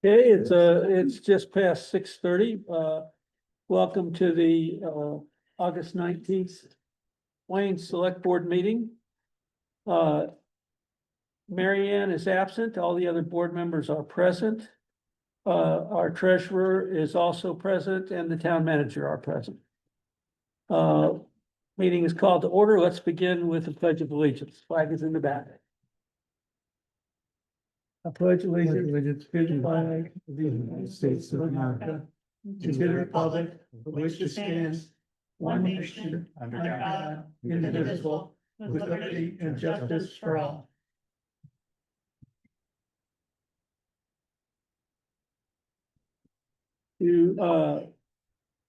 Okay, it's just past 6:30. Welcome to the, August 19th Wayne Select Board meeting. Mary Ann is absent. All the other board members are present. Our treasurer is also present and the town manager are present. Meeting is called to order. Let's begin with the Pledge of Allegiance. Flag is in the back. I pledge allegiance to the flag of the United States of America, to the republic for which it stands, one nation, under God, indivisible, with liberty and justice for all.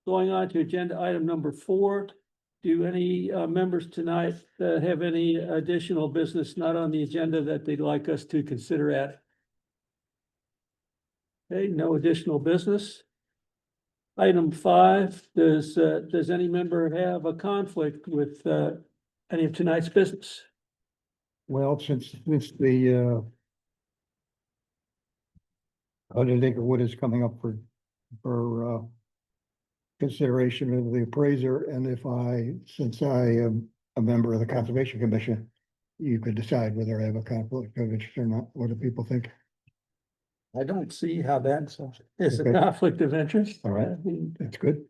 Going on to agenda item number 4. Do any members tonight have any additional business not on the agenda that they'd like us to consider at? Okay, no additional business. Item 5, does any member have a conflict with any of tonight's business? Well, since the Undertaker Wood is coming up for consideration of the appraiser, and since I am a member of the Conservation Commission, you could decide whether I have a conflict of interest or not. What do people think? I don't see how that is a Okay. conflict of interest. All right. I mean, That's good.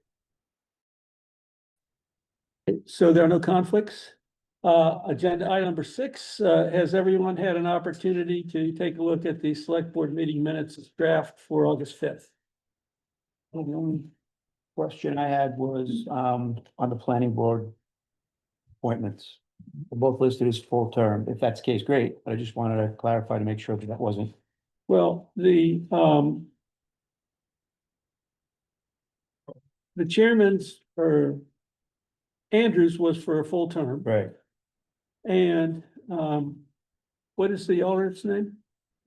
so there are no conflicts. Agenda item number 6, has everyone had an opportunity to take a look at the select board meeting minutes draft for August 5th? Well, the only question I had was on the planning board appointments. They're both listed as full term. If that's the case, great, but I just wanted to clarify to make sure that that wasn't. Well, the chairman's or Andrews was for a full term, Right. and what is the alternate's name?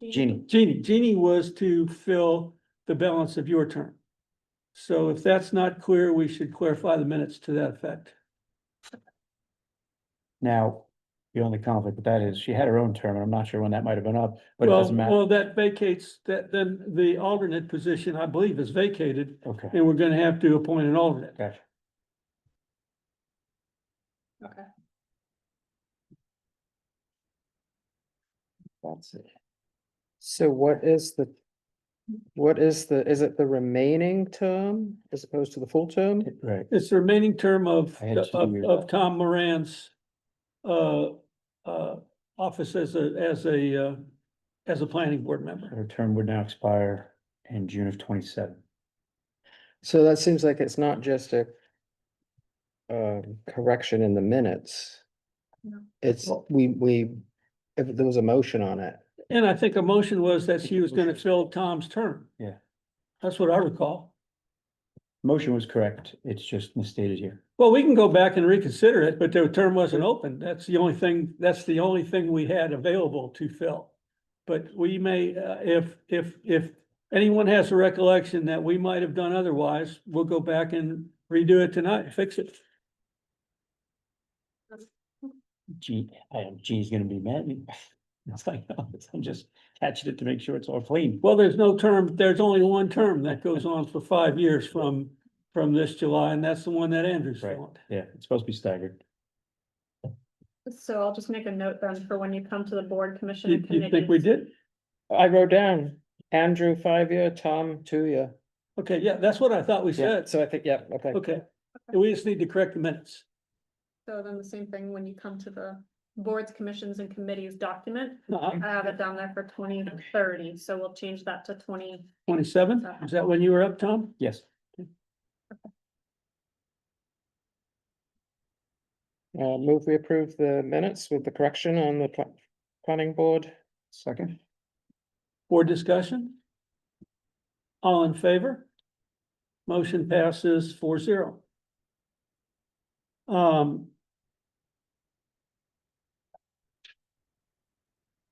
Jeannie. Jeannie was to fill the balance of your term. So if that's not clear, we should clarify the minutes to that effect. Now, the only conflict with that is she had her own term, and I'm not sure when that might have been up, but it doesn't matter. Well, that vacates, then the alternate position, I believe, is vacated, Okay, and we're gonna have to appoint an alternate. gotcha. Okay. That's it. So is it the remaining term as opposed to the full term? Right, It's the remaining term of I had 2 years. Tom Moran's office as a planning board member. her term would now expire in June of 27. So that seems like it's not just a correction in the minutes. No. It's, if there was a motion on it. And I think a motion was that she was gonna fill Tom's term. Yeah. That's what I recall. Motion was correct, it's just misstated here. Well, we can go back and reconsider it, but the term wasn't open. That's the only thing we had available to fill. But we may, if anyone has a recollection that we might have done otherwise, we'll go back and redo it tonight, fix it. Gene's gonna be mad at me. It's like, I'm just catching it to make sure it's all clean. Well, there's only one term that goes on for 5 years from this July, and that's the one that Andrews Right. filled. Yeah, it's supposed to be staggered. So I'll just make a note then for when you come to the board, commission You and you think we committees. did? I wrote down Andrew 5-year, Tom 2-year. Okay, yeah, that's what I thought we Yeah, said. so I think, yeah, okay. Okay, we just need to correct the minutes. So then the same thing when you come to the boards, commissions and committees document, Uh-huh. I have it down there for 2030, so we'll change that to 20. 27, is that when you were up, Tom? Yes, Move we approve the minutes with the correction on the planning board. second. For discussion? All in favor? Motion passes 4-0.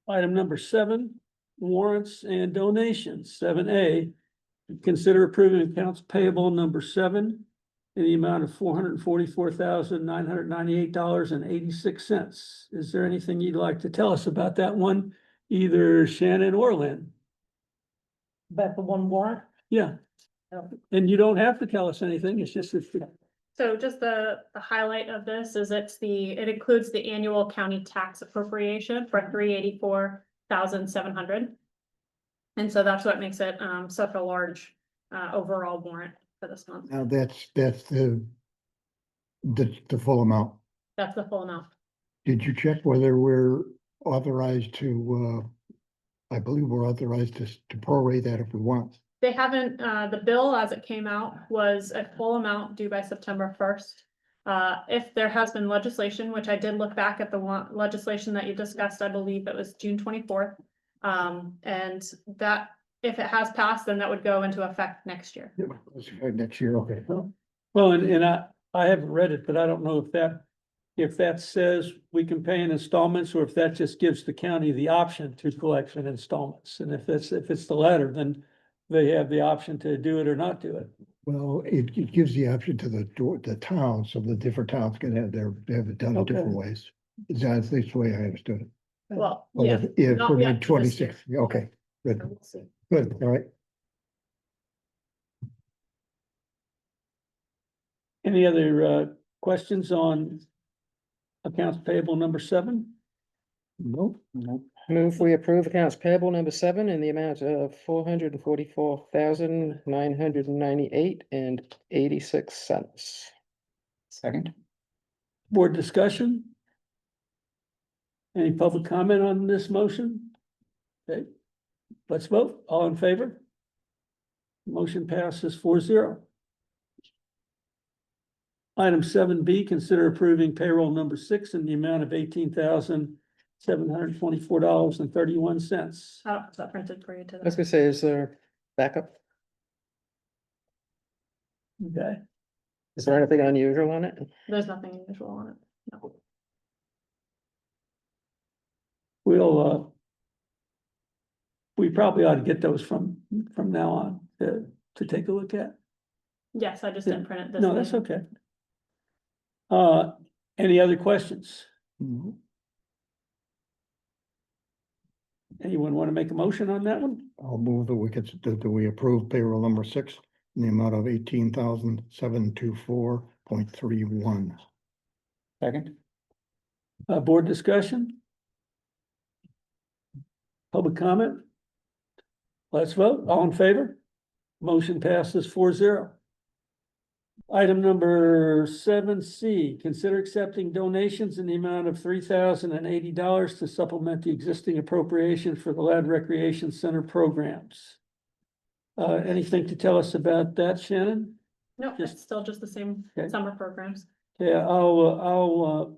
Item number 7, warrants and donations. 7A, consider approving accounts payable number 7 in the amount of $444,998.86. Is there anything you'd like to tell us about that one, either Shannon or Lynn? But the one warrant? Yeah. Oh. And you don't have to tell us anything, it's just, So just the highlight of this is it includes the annual county tax appropriation for 384,700. And so that's what makes it such a large overall warrant for this month. Now, that's the full amount. That's the full amount. Did you check whether we're authorized to, I believe we're authorized to prorate that if we want? They haven't, the bill as it came out was a full amount due by September 1st. If there has been legislation, which I did look back at the legislation that you discussed, I believe it was June 24th. And that, if it has passed, then that would go into effect next year. Next year, okay. well, and I haven't read it, but I don't know if that says we can pay in installments, or if that just gives the county the option to collect in installments. And if it's the latter, then they have the option to do it or not do it. Well, it gives the option to the towns, so the different towns can have it done in Okay. different ways. That's the way I understood it. Well, Well, yeah. if not for yet for this 26, okay, good, We'll see. good, all right. Any other questions on accounts payable number 7? Nope. Move we approve accounts payable number 7 in the amount of 444,998.86. Second. Board discussion? Any public comment on this motion? Okay, let's vote. All in favor? Motion passes 4-0. Item 7B, consider approving payroll number 6 in the amount of $18,724.31. I don't have that printed for you I was today. gonna say, is there backup? Okay, Is there anything unusual on it? There's nothing unusual on it. No. we probably ought to get those from now on to take a look at. Yes, I just Yeah. didn't print it this. No, that's meeting. okay. Any other questions? No. Anyone want to make a motion on that one? I'll move that we approve payroll number 6 in the amount of 18,724.31. Second. Board discussion? Public comment? Let's vote. All in favor? Motion passes 4-0. Item number 7C, consider accepting donations in the amount of $3,080 to supplement the existing appropriation for the Lad Recreation Center programs. Anything to tell us about that, Shannon? No, Just- it's still just the same Okay. summer programs. Yeah, I'll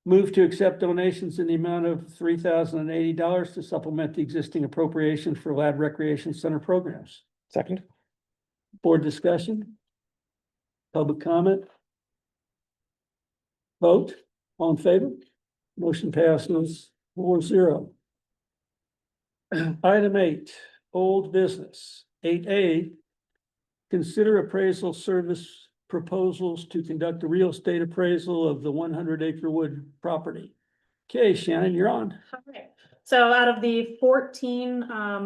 move to accept donations in the amount of $3,080 to supplement the existing appropriation for Lad Recreation Center programs. Second. Board discussion? Public comment? Vote, all in favor? Motion passes 4-0. Item 8, old business. 8A, consider appraisal service proposals to conduct a real estate appraisal of the 100-acre wood property. Okay, Shannon, you're on. Okay, so out of the 14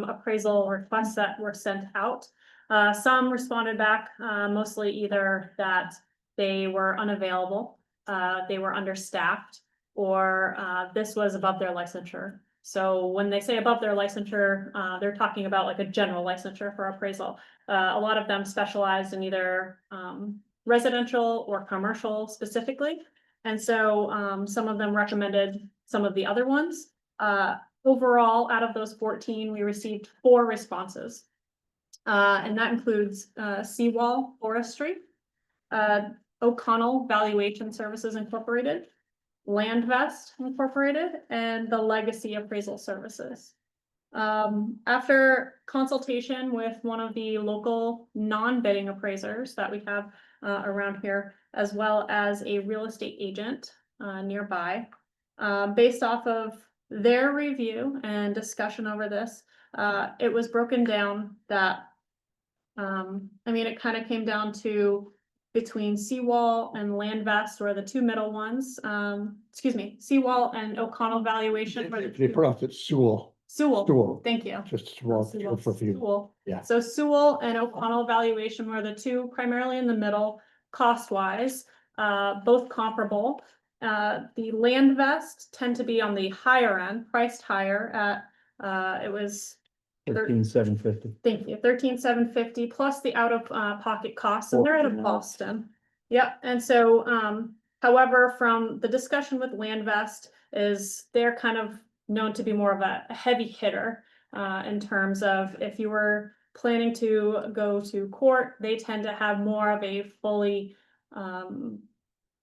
appraisal requests that were sent out, some responded back, mostly either that they were unavailable, they were understaffed, or this was above their licensure. So when they say above their licensure, they're talking about like a general licensure for appraisal. A lot of them specialized in either residential or commercial specifically. And so some of them recommended some of the other ones. Overall, out of those 14, we received 4 responses. And that includes Seawall Forestry, O'Connell Valuation Services Incorporated, Landvest Incorporated, and the Legacy Appraisal Services. After consultation with one of the local non-bidding appraisers that we have around here, as well as a real estate agent nearby, based off of their review and discussion over this, it was broken down that, it kind of came down to between Seawall and Landvest were the 2 middle ones. Seawall and O'Connell Valuation. were the They two- put off at Sewell. Sewell, Sewell. thank you. Just Sewell, Sewell, for you. Sewell. Yeah. So Sewell and O'Connell valuation were the two primarily in the middle, cost wise, both comparable. The Land Vest tend to be on the higher end, priced higher at, it was, 13,750. thank you, 13,750 plus the out of pocket costs, and they're out of Boston. Yep, and so, however, from the discussion with Land Vest is they're kind of known to be more of a heavy hitter. In terms of if you were planning to go to court, they tend to have more of a fully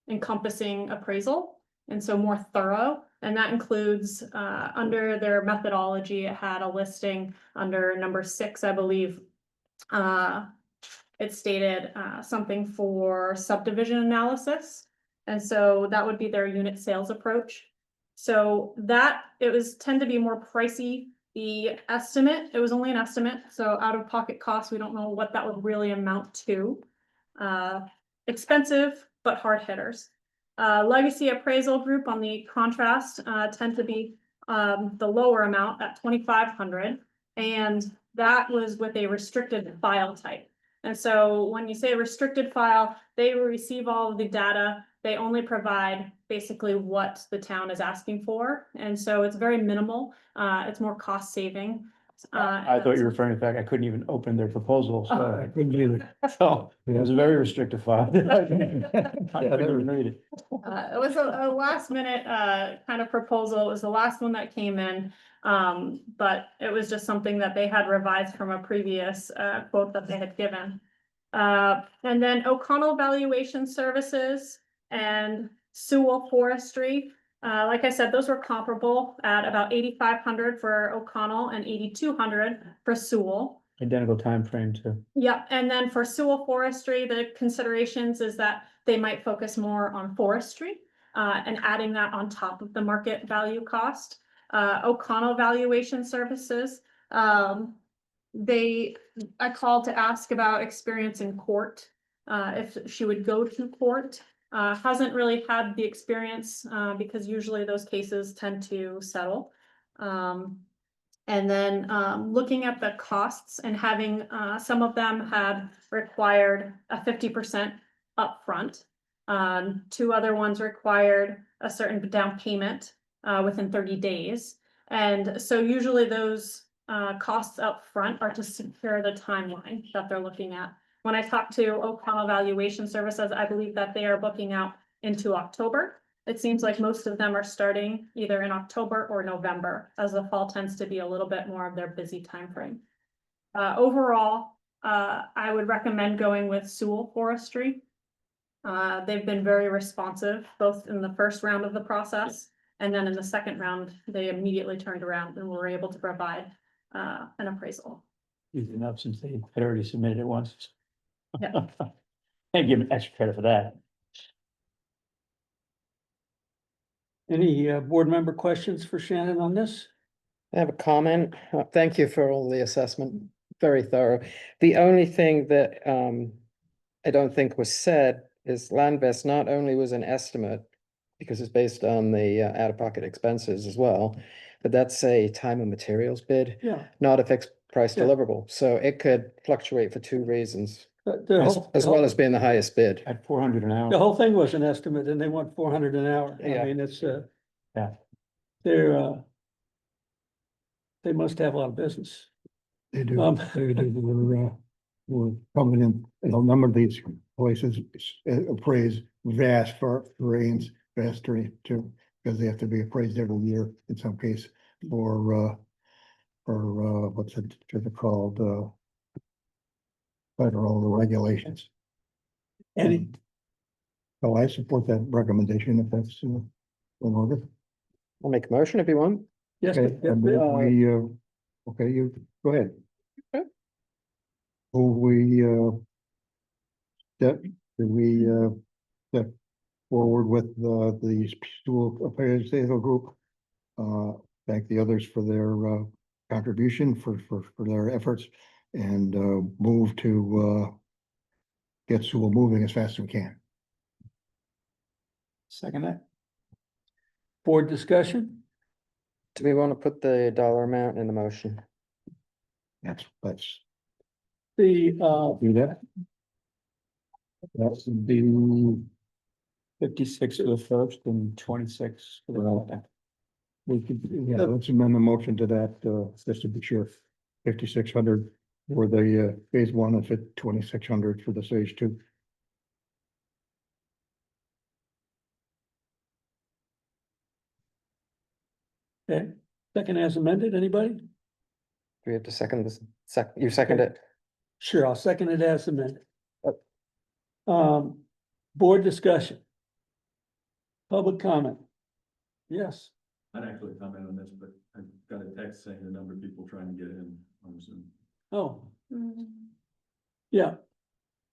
encompassing appraisal. And so more thorough, and that includes, under their methodology, it had a listing under number 6, I believe. It stated, something for subdivision analysis. And so that would be their unit sales approach. So that, it was tend to be more pricey. The estimate, it was only an estimate, so out of pocket costs, we don't know what that would really amount to. Expensive, but hard hitters. Legacy Appraisal Group on the contrast, tend to be, the lower amount at 2,500. And that was with a restricted file type. And so when you say restricted file, they receive all of the data. They only provide basically what the town is asking for. And so it's very minimal. It's more cost saving. I thought you were referring to the fact I couldn't even open their proposal, I so, couldn't either. so it was a very restrictive file. I couldn't that even read it. It was a last minute kind of proposal. It was the last one that came in. But it was just something that they had revised from a previous quote that they had given. And then O'Connell Valuation Services and Sewell Forestry. Like I said, those were comparable at about 8,500 for O'Connell and 8,200 for Sewell. Identical time frame too. Yep, and then for Sewell Forestry, the considerations is that they might focus more on forestry and adding that on top of the market value cost. O'Connell Valuation Services, I called to ask about experience in court, if she would go to court. Hasn't really had the experience, because usually those cases tend to settle. And then looking at the costs and having, some of them had required a 50% upfront. 2 other ones required a certain down payment within 30 days. And so usually those costs up front are to secure the timeline that they're looking at. When I talked to O'Connell Valuation Services, I believe that they are booking out into October. It seems like most of them are starting either in October or November, as the fall tends to be a little bit more of their busy timeframe. Overall, I would recommend going with Sewell Forestry. They've been very responsive, both in the first round of the process, and then in the second round, they immediately turned around and were able to provide an appraisal. Easy enough since they had already submitted it once. Yeah. And give them extra credit for that. Any board member questions for Shannon on this? I have a comment. Thank you for all the assessment. Very thorough. The only thing that I don't think was said is Landvest not only was an estimate, because it's based on the out-of-pocket expenses as well, but that's a time and materials bid, Yeah. not a fixed price Yeah. deliverable. So it could fluctuate for 2 reasons, The as well as being the highest bid. At 400 an the hour. whole thing was an estimate and they want 400 an hour. I Yeah. mean, it's Yeah. they're they must have a lot of business. They do, Um, we're coming in a number of these places, appraise vast for rains, vastly too, because they have to be appraised every year in some case for what's it called, federal regulations. and So I support that recommendation if that's in order. I'll make a motion if you want. yes, Okay, but, I move we, okay, you, go ahead. Okay. Move we, do we, step forward with, the school appraisal group? Thank the others for their, contribution, for their efforts, and, move to, get Sewell moving as fast as we can. Second that. board discussion? Do we want to put the dollar amount in the motion? Let's The, do that. That would be, 56 for the first and 26 for the Well, second. we could, yeah, let's amend the motion to that, just to be sure. 5,600 for the, phase one and 2,600 for the phase two. okay, second as amended, anybody? Do we have to second this? You second Okay. it? Sure, I'll second it as amended. Yep. Board discussion. Public comment. Yes, I'd actually comment on this, but I got a text saying the number of people trying to get in on Zoom. oh, Mm. yeah.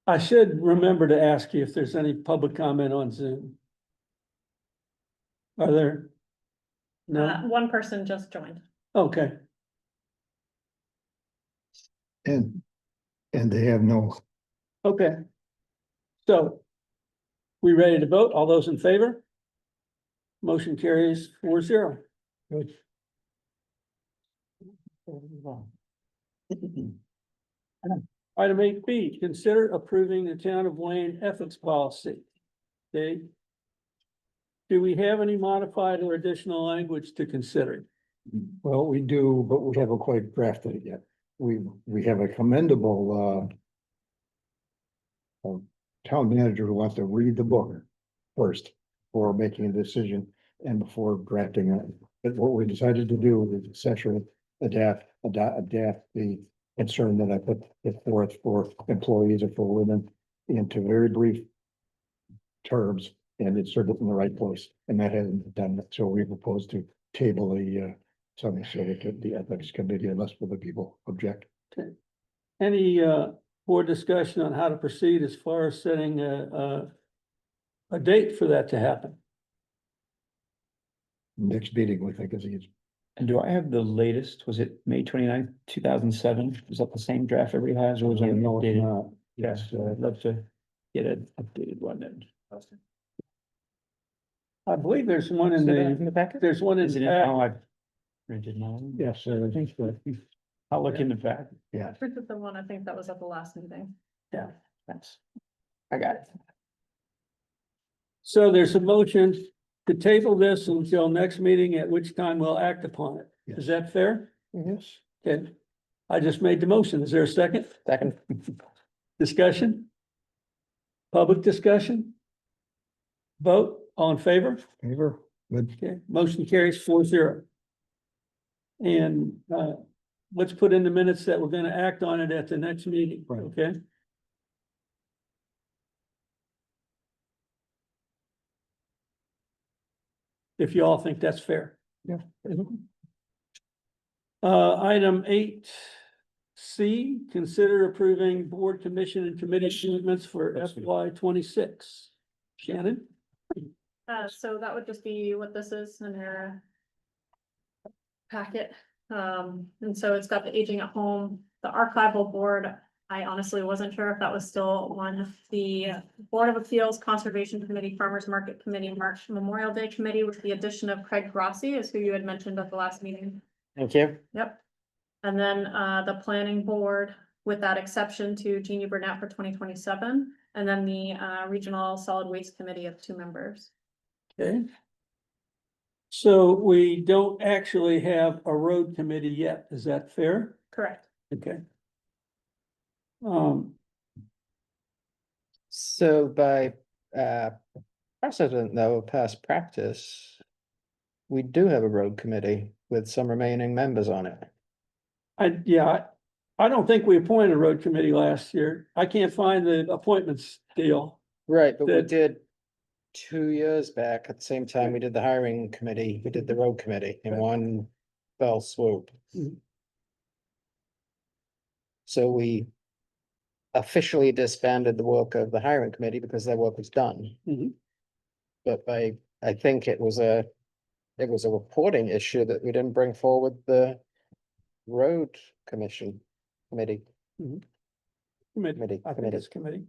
I should remember to ask you if there's any public comment on Zoom. Are there? No, One person just joined. okay, And they have no, okay. So. We ready to vote? All those in favor? Motion carries 4-0. good. Item 8B, consider approving the town of Wayne ethics policy. Okay. Do we have any modified or additional language to consider? Well, we do, but we haven't quite drafted it yet. We have a commendable, town manager who wants to read the book first before making a decision and before drafting it. But what we decided to do is essentially adapt the concern that I put forth for employees or for women into very brief terms and insert it in the right place. And that hasn't been done. So we propose to table the, something so that the ethics committee, unless other people object. Any board discussion on how to proceed as far as setting a date for that to happen? Next meeting, we think is easy. And do I have the latest? Was it May 29th, 2007? Was that the same draft everybody has or was it No, it's updated? not. Yes, Yes, I'd love to get an updated one then. I believe there's one in Is it in the, the packet? there's one in Is it in? the Oh, I printed mine. yes, I think so. I'll look in the back. Yeah. This is the one, I think that was at the last meeting. yeah. Thanks. I got it. So there's a motion to table this until next meeting, at which time we'll act upon it. Is that fair? Yes. Okay. I just made the motion. Is there a second? Second, Discussion? Public discussion? Vote, all in favor? Favor, good. Okay, motion carries 4-0. And let's put in the minutes that we're gonna act on it at the next meeting, Right. okay? If you all think that's fair. Yeah. Item 8C, consider approving board, commission, and committee appointments for FY 26. Shannon? So that would just be what this is in your packet. And so it's got the aging at home, the archival board. I honestly wasn't sure if that was still one. The Board of Appeals, Conservation Committee, Farmers Market Committee, March Memorial Day Committee, with the addition of Craig Grossi, is who you had mentioned at the last meeting. thank you. Yep. And then the planning board, with that exception to Jeannie Burnett for 2027, and then the Regional Solid Waste Committee of 2 members. Okay. So we don't actually have a road committee yet, is that fair? Correct. Okay. So by precedent though, of past practice, we do have a road committee with some remaining members on it. I don't think we appointed a road committee last year. I can't find the appointments deal. Right, but we That- did 2 years back, at the same time we did the hiring committee, we did the road committee in Right. one fell swoop. Mhm. So we officially disbanded the work of the hiring committee because their work was done. Mhm. But I think it was a reporting issue that we didn't bring forward the road commission committee. Committee, I think Committee. it's committee.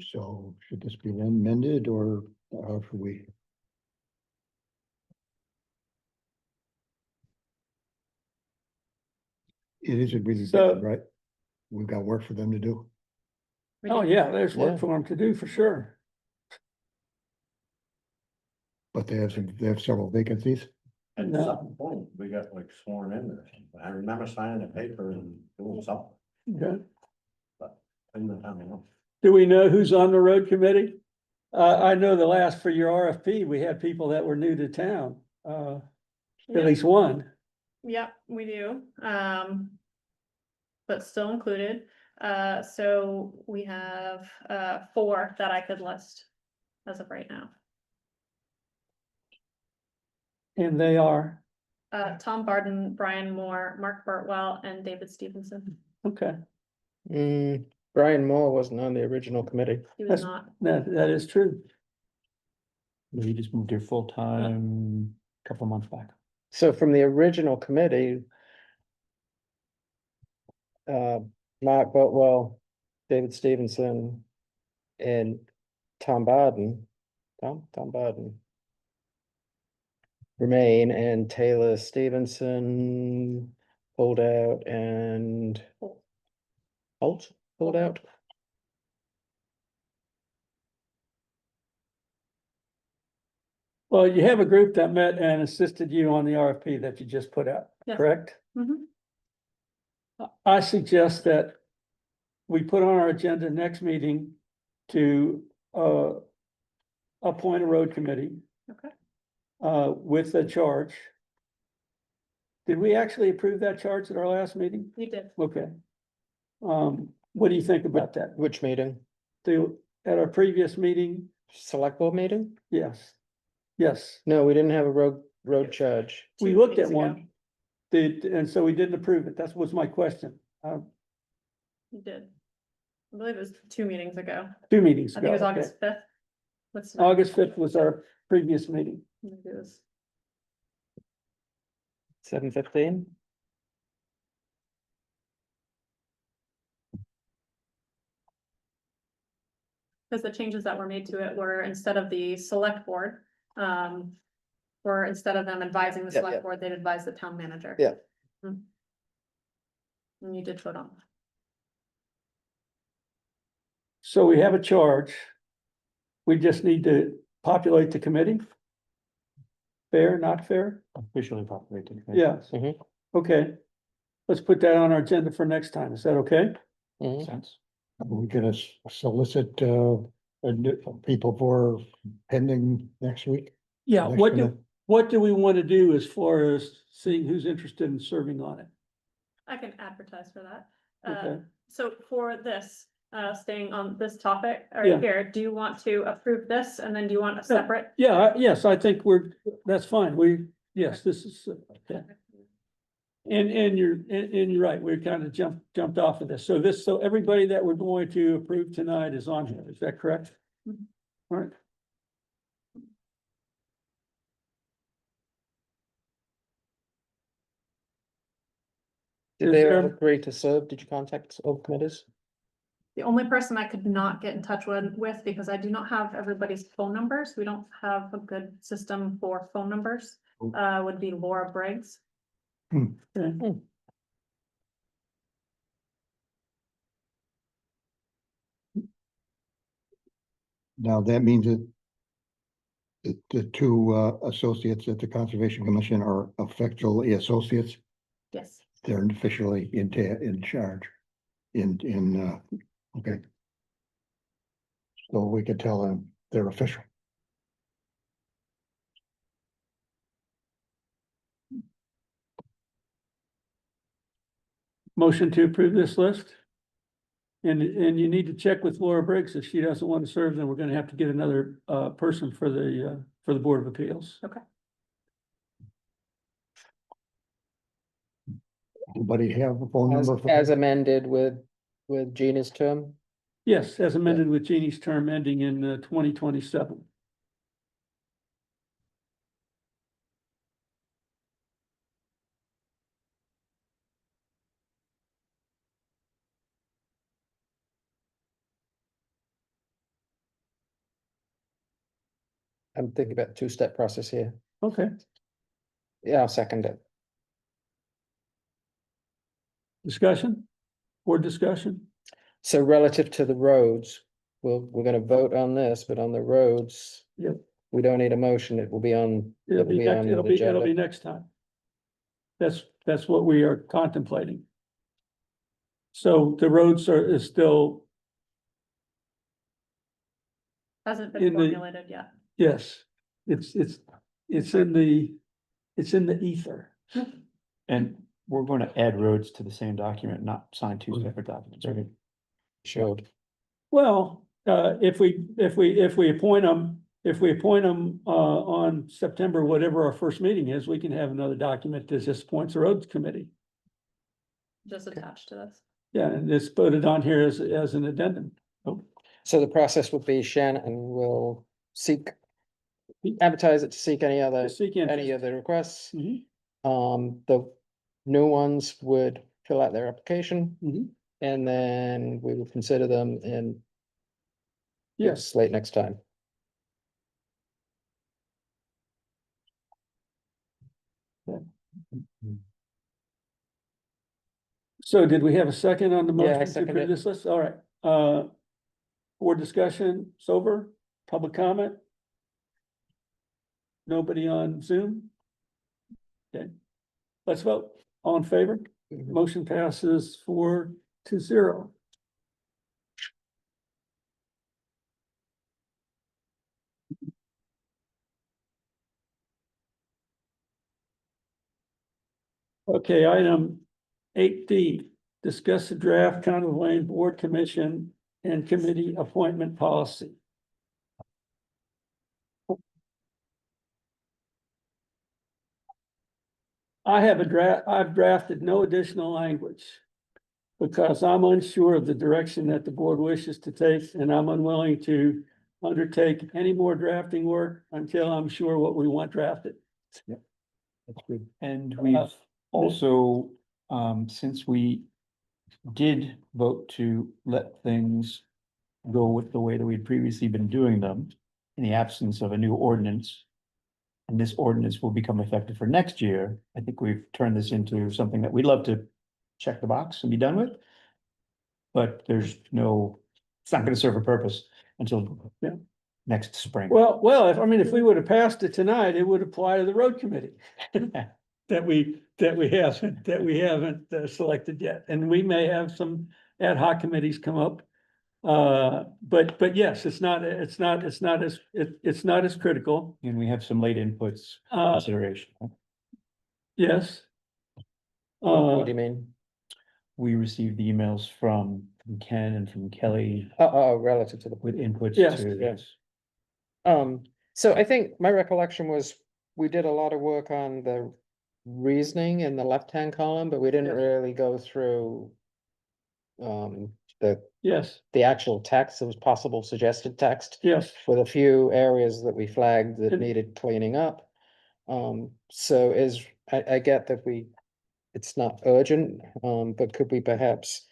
So should this be amended or how should we? It isn't really So- bad, right? We've got work for them to do, We Oh, do- yeah, there's Yeah. work for them to do for sure. but they have several vacancies. At No. some point, we got like sworn in or something. I remember signing a paper and doing something, Okay. in the town. Do we know who's on the road committee? I know the last for your RFP, we had people that were new to town, at Yeah. least one. Yep, we do, but still included. So we have, 4 that I could list as of right now. And they are, Tom Barden, Brian Moore, Mark Bartwell, and David Stevenson. okay, Brian Moore wasn't on the original committee. He was That's- not, that is true. He just moved here full-time a couple months back. So from the original committee, Mark Boatwell, David Stevenson, and Tom Barden, Tom Barden remain, and Taylor Stevenson pulled out, and Holt pulled out. Well, you have a group that met and assisted you on the RFP that you just put out, Yes. correct? Mhm. I suggest that we put on our agenda next meeting to, appoint a road committee. Okay. With a charge. Did we actually approve that charge at our last meeting? you did. Okay. What do you think about that? Which meeting? At our previous meeting, Select board meeting? yes. Yes, No, we didn't have a road charge. we 2 looked at meetings ago. one. And so we didn't approve it. That was my question. You did. I believe it was 2 meetings ago. 2 meetings I ago. think it was okay. August 5th. What's? August 5th was our previous meeting. Maybe it was- 7:15? Because the changes that were made to it were instead of the select board, or instead of them advising the Yeah, select yeah. board, they'd advise the town manager. Yeah. Hmm. And you did vote on. So we have a charge. We just need to populate the committee. Fair, not fair? Officially populated. right? Yes. Mhm. Okay. Let's put that on our agenda for next time. Is that okay? Mhm. Sense. We're gonna solicit, people for pending next week. Yeah, Next what minute. what do we want to do as far as seeing who's interested in serving on it? I can advertise for that. Okay. So for this, staying on this topic Yeah. right here, do you want to approve this and then do you want a separate? Yeah, yes, I think that's fine. Yes, this is, okay. And you're right, we kind of jumped off of this. So everybody that we're going to approve tonight is on here. Is that correct? Mhm. All right. Did Is they there- all agree to serve? Did you contact all committees? The only person I could not get in touch with, because I do not have everybody's phone numbers, we don't have a good system for phone numbers, would be Laura Briggs. Okay. Now, that means that the two associates at the Conservation Commission are officially associates. Yes, They're officially in charge. Okay. So we could tell them they're official. Motion to approve this list? And you need to check with Laura Briggs. If she doesn't want to serve, then we're gonna have to get another person for the Board of Appeals. Anybody have a phone As, number? for as them? amended with Gina's term? Yes, as amended with Jeannie's term ending in 2027. I'm thinking about two-step process here. Okay, Yeah, I'll second it. Discussion? Board discussion? So relative to the roads, we're gonna vote on this, but on the roads. Yep. We don't need a motion, it will be on. It'll be, next- on it'll the be agenda. next time. That's what we are contemplating. So the roads is still, Hasn't been In the- formulated yet. yes, it's in the, it's in the ether. And we're going to add roads to the same document, not sign two separate documents, right? Showed. Well, if we appoint them, on September, whatever our first meeting is, we can have another document that just appoints a roads committee. Just attached to this. Yeah, and just put it on here as an addendum. So the process would be Shannon will advertise it to seek any Seek interest. other requests. Mhm, The new ones would fill out their application mhm. and then we will consider them in. Yes, Late next time. so did we have a second on the Yeah, I motion to second approve it. this list? All right, board discussion, it's over, public comment? Nobody on Zoom? Okay, let's vote, all in favor? Motion passes 4-0. Okay, item 8D, discuss the draft Town of Wayne Board Commission and Committee Appointment Policy. I've drafted no additional language because I'm unsure of the direction that the board wishes to take, and I'm unwilling to undertake any more drafting work until I'm sure what we want drafted. That's good. And we've Uh, also, since we did vote to let things go with the way that we'd previously been doing them, in the absence of a new ordinance, and this ordinance will become effective for next year, I think we've turned this into something that we'd love to check the box and be done with. But it's not gonna serve a purpose until Yeah. next spring. Well, if we would have passed it tonight, it would apply to the road committee that we haven't selected yet. And we may have some ad hoc committees come up. But yes, it's not as critical. And we have some late inputs Uh, consideration. yes. What do you mean? We received the emails from Ken and from Kelly Relative to the. with inputs Yes. to this. So I think my recollection was we did a lot of work on the reasoning in the left-hand column, but we didn't Yes. really go through. Yes, The actual text, it was possible suggested text yes. with a few areas that we flagged that And- needed cleaning up. So I get that it's not urgent, but could we perhaps.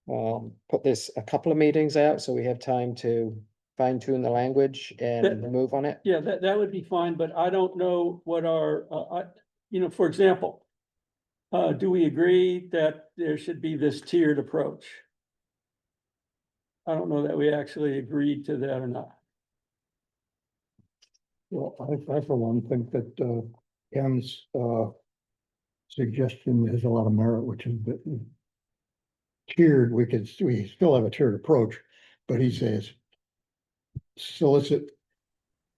Put this a couple of meetings out so we have time to fine tune the language and That- move on it? Yeah, that would be fine, but I don't know what our, for example. Do we agree that there should be this tiered approach? I don't know that we actually agreed to that or not. Well, I for one think that, Ken's, suggestion has a lot of merit, which is that tiered, we still have a tiered approach, but he says solicit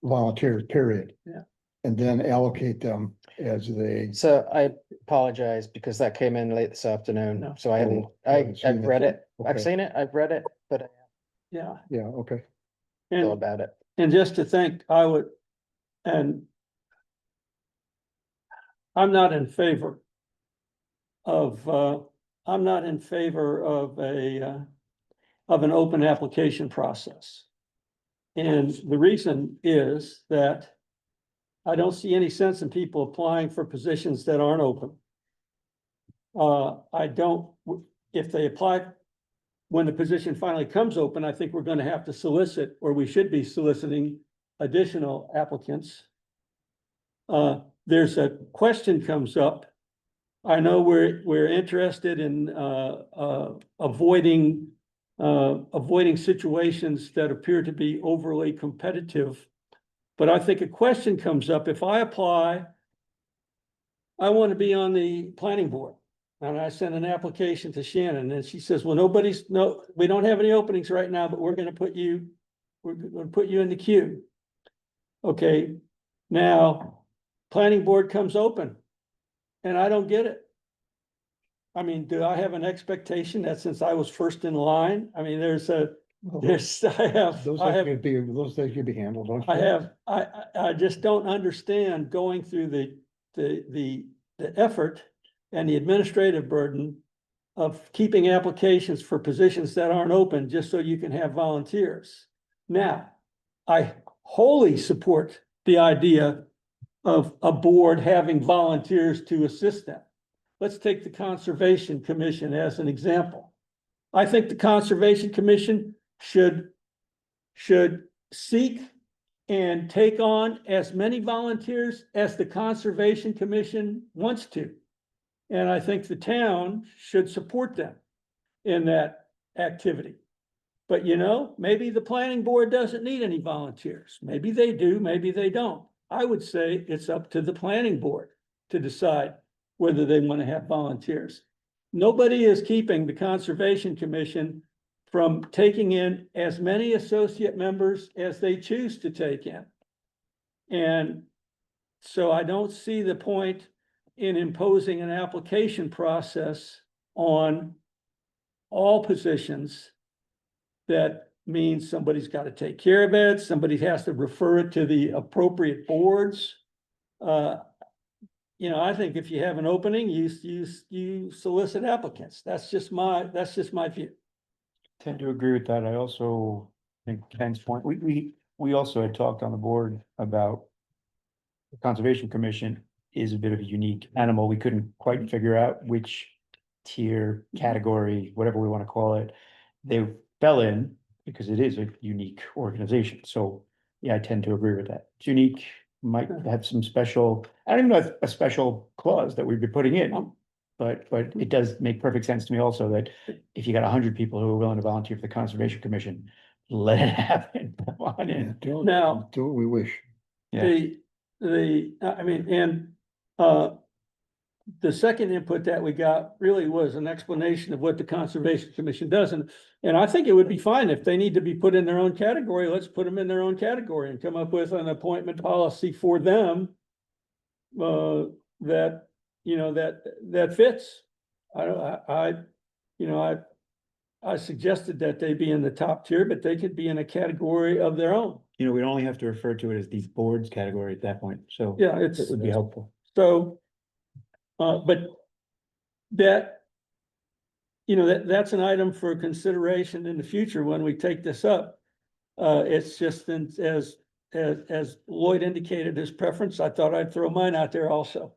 volunteers, period. Yeah. And then allocate them as they. So I apologize because that came in late this afternoon, No. so I haven't, Oh, I haven't seen I've read it. it, I've Okay. seen it, I've read it, but I Yeah, Yeah, okay. don't know and, about it. and just to think, and I'm not in favor of, I'm not in favor of of an open application process. And the reason is that I don't see any sense in people applying for positions that aren't open. I don't, if they apply, when the position finally comes open, I think we're gonna have to solicit, or we should be soliciting additional applicants. There's a question comes up I know we're interested in, avoiding situations that appear to be overly competitive. But I think a question comes up, if I apply, I want to be on the planning board. And I sent an application to Shannon and she says, well, we don't have any openings right now, but we're gonna put you in the queue. Okay, now, planning board comes open and I don't get it. I mean, do I have an expectation that since I was first in line, I mean, Those things could be handled. don't you? I just don't understand going through the effort and the administrative burden of keeping applications for positions that aren't open just so you can have volunteers. Now, I wholly support the idea of a board having volunteers to assist them. Let's take the Conservation Commission as an example. I think the Conservation Commission should seek and take on as many volunteers as the Conservation Commission wants to. And I think the town should support them in that activity. But maybe the planning board doesn't need any volunteers. Maybe they do, maybe they don't. I would say it's up to the planning board to decide whether they want to have volunteers. Nobody is keeping the Conservation Commission from taking in as many associate members as they choose to take in. And so I don't see the point in imposing an application process on all positions. That means somebody's got to take care of it, somebody has to refer it to the appropriate boards. I think if you have an opening, you solicit applicants. That's just my view. Tend to agree with that. I also think Ken's point, we also had talked on the board about the Conservation Commission is a bit of a unique animal. We couldn't quite figure out which tier, category, whatever we want to call it, they fell in because it is a unique organization. So yeah, I tend to agree with that. It's unique, might have some special, I don't even know if a special clause that we'd be putting in. But it does make perfect sense to me also that if you got 100 people who are willing to volunteer for the Conservation Commission, let it happen. Come on Yeah, in. Now- do what we wish. Yeah. The second input that we got really was an explanation of what the Conservation Commission does. And I think it would be fine if they need to be put in their own category, let's put them in their own category and come up with an appointment policy for them. That fits. I suggested that they be in the top tier, but they could be in a category of their own. We'd only have to refer to it as these boards category at that point. So Yeah, it would be helpful. so, but that's an item for consideration in the future when we take this up. It's just as Lloyd indicated his preference, I thought I'd throw mine out there also.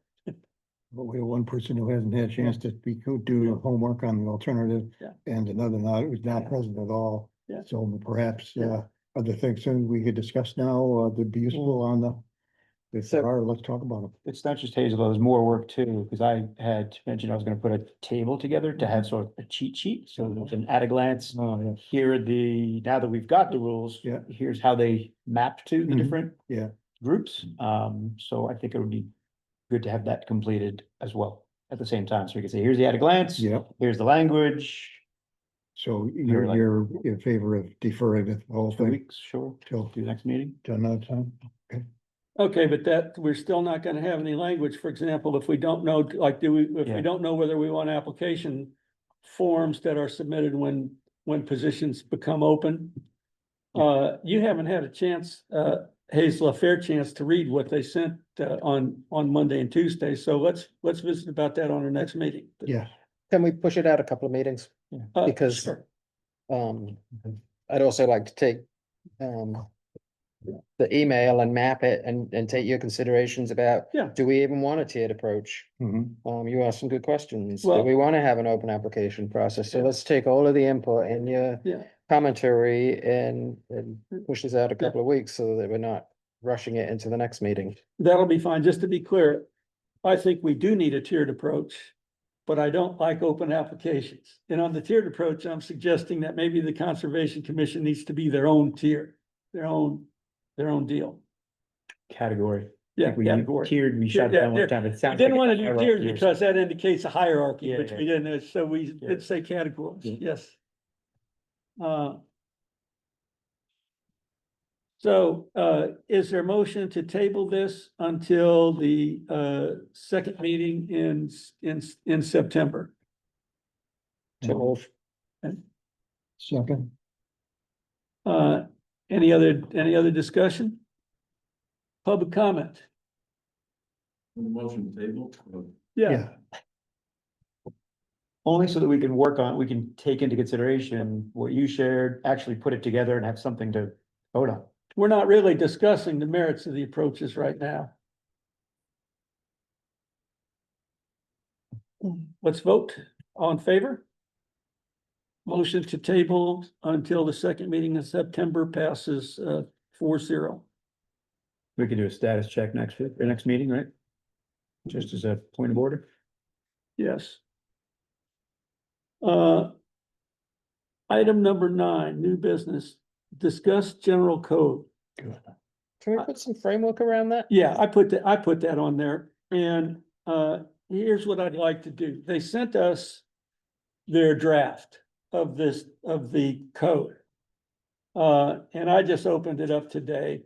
But we have one person who hasn't had a chance to do homework on the alternative. Yeah. And another who's not present at all. Yeah. So perhaps, Yeah. other things we could discuss now, that'd be useful on if So- there are, let's talk about them. It's not just Hazel, there's more work too, because I had mentioned I was gonna put a table together to have sort of a cheat sheet, so there's an at a glance. Here are now that we've got the rules. Yeah. Here's how they map to the Mhm. different. Yeah. Groups, so I think it would be good to have that completed as well at the same time, so we can say, here's the at a glance. Yeah, Here's the language, so like- you're in favor of deferring the whole 2 thing weeks, sure, till do the next meeting. another time? Okay, but we're still not gonna have any language, for example, if we don't know, like, if Yeah. we don't know whether we want application forms that are submitted when positions become open. You haven't had a chance, Hazel, a fair chance to read what they sent, on Monday and Tuesday, so let's visit about that on our next meeting. Yeah, Can we push it out a couple of meetings? Because- Sure. I'd also like to take, the email and map it and take your considerations about. Yeah. Do we even want a tiered approach? mhm. You asked some good questions. Do Well- we want to have an open application process? So let's take all of the input in your Yeah. commentary and push this out a couple of weeks so that we're not rushing it into the next meeting. That'll be fine. Just to be clear, I think we do need a tiered approach. but I don't like open applications. And on the tiered approach, I'm suggesting that maybe the Conservation Commission needs to be their own tier, their own deal. Category. Yeah, Like we category. Tiered, we shut Yeah, down yeah. one time, it We sounds. didn't like want a to do hierarchy tiers or because that indicates a hierarchy, Yeah, which we didn't, so we Yeah. did say categories, Yeah. yes. So, is there a motion to table this until the, second meeting in September? Second, Any other discussion? Public comment? On the motion table, yeah, Only so that we can work on, we can take into consideration what you shared, actually put it together and have something to vote on. We're not really discussing the merits of the approaches right now. Let's vote. All in favor? Motion to table until the second meeting in September passes 4-0. We can do a status check next week, or next meeting, right? Just as a point of order. Yes. Item number 9, new business, discuss general code. Can we put some framework around that? Yeah, I put that on there, and here's what I'd like to do. They sent us their draft of the code. And I just opened it up today.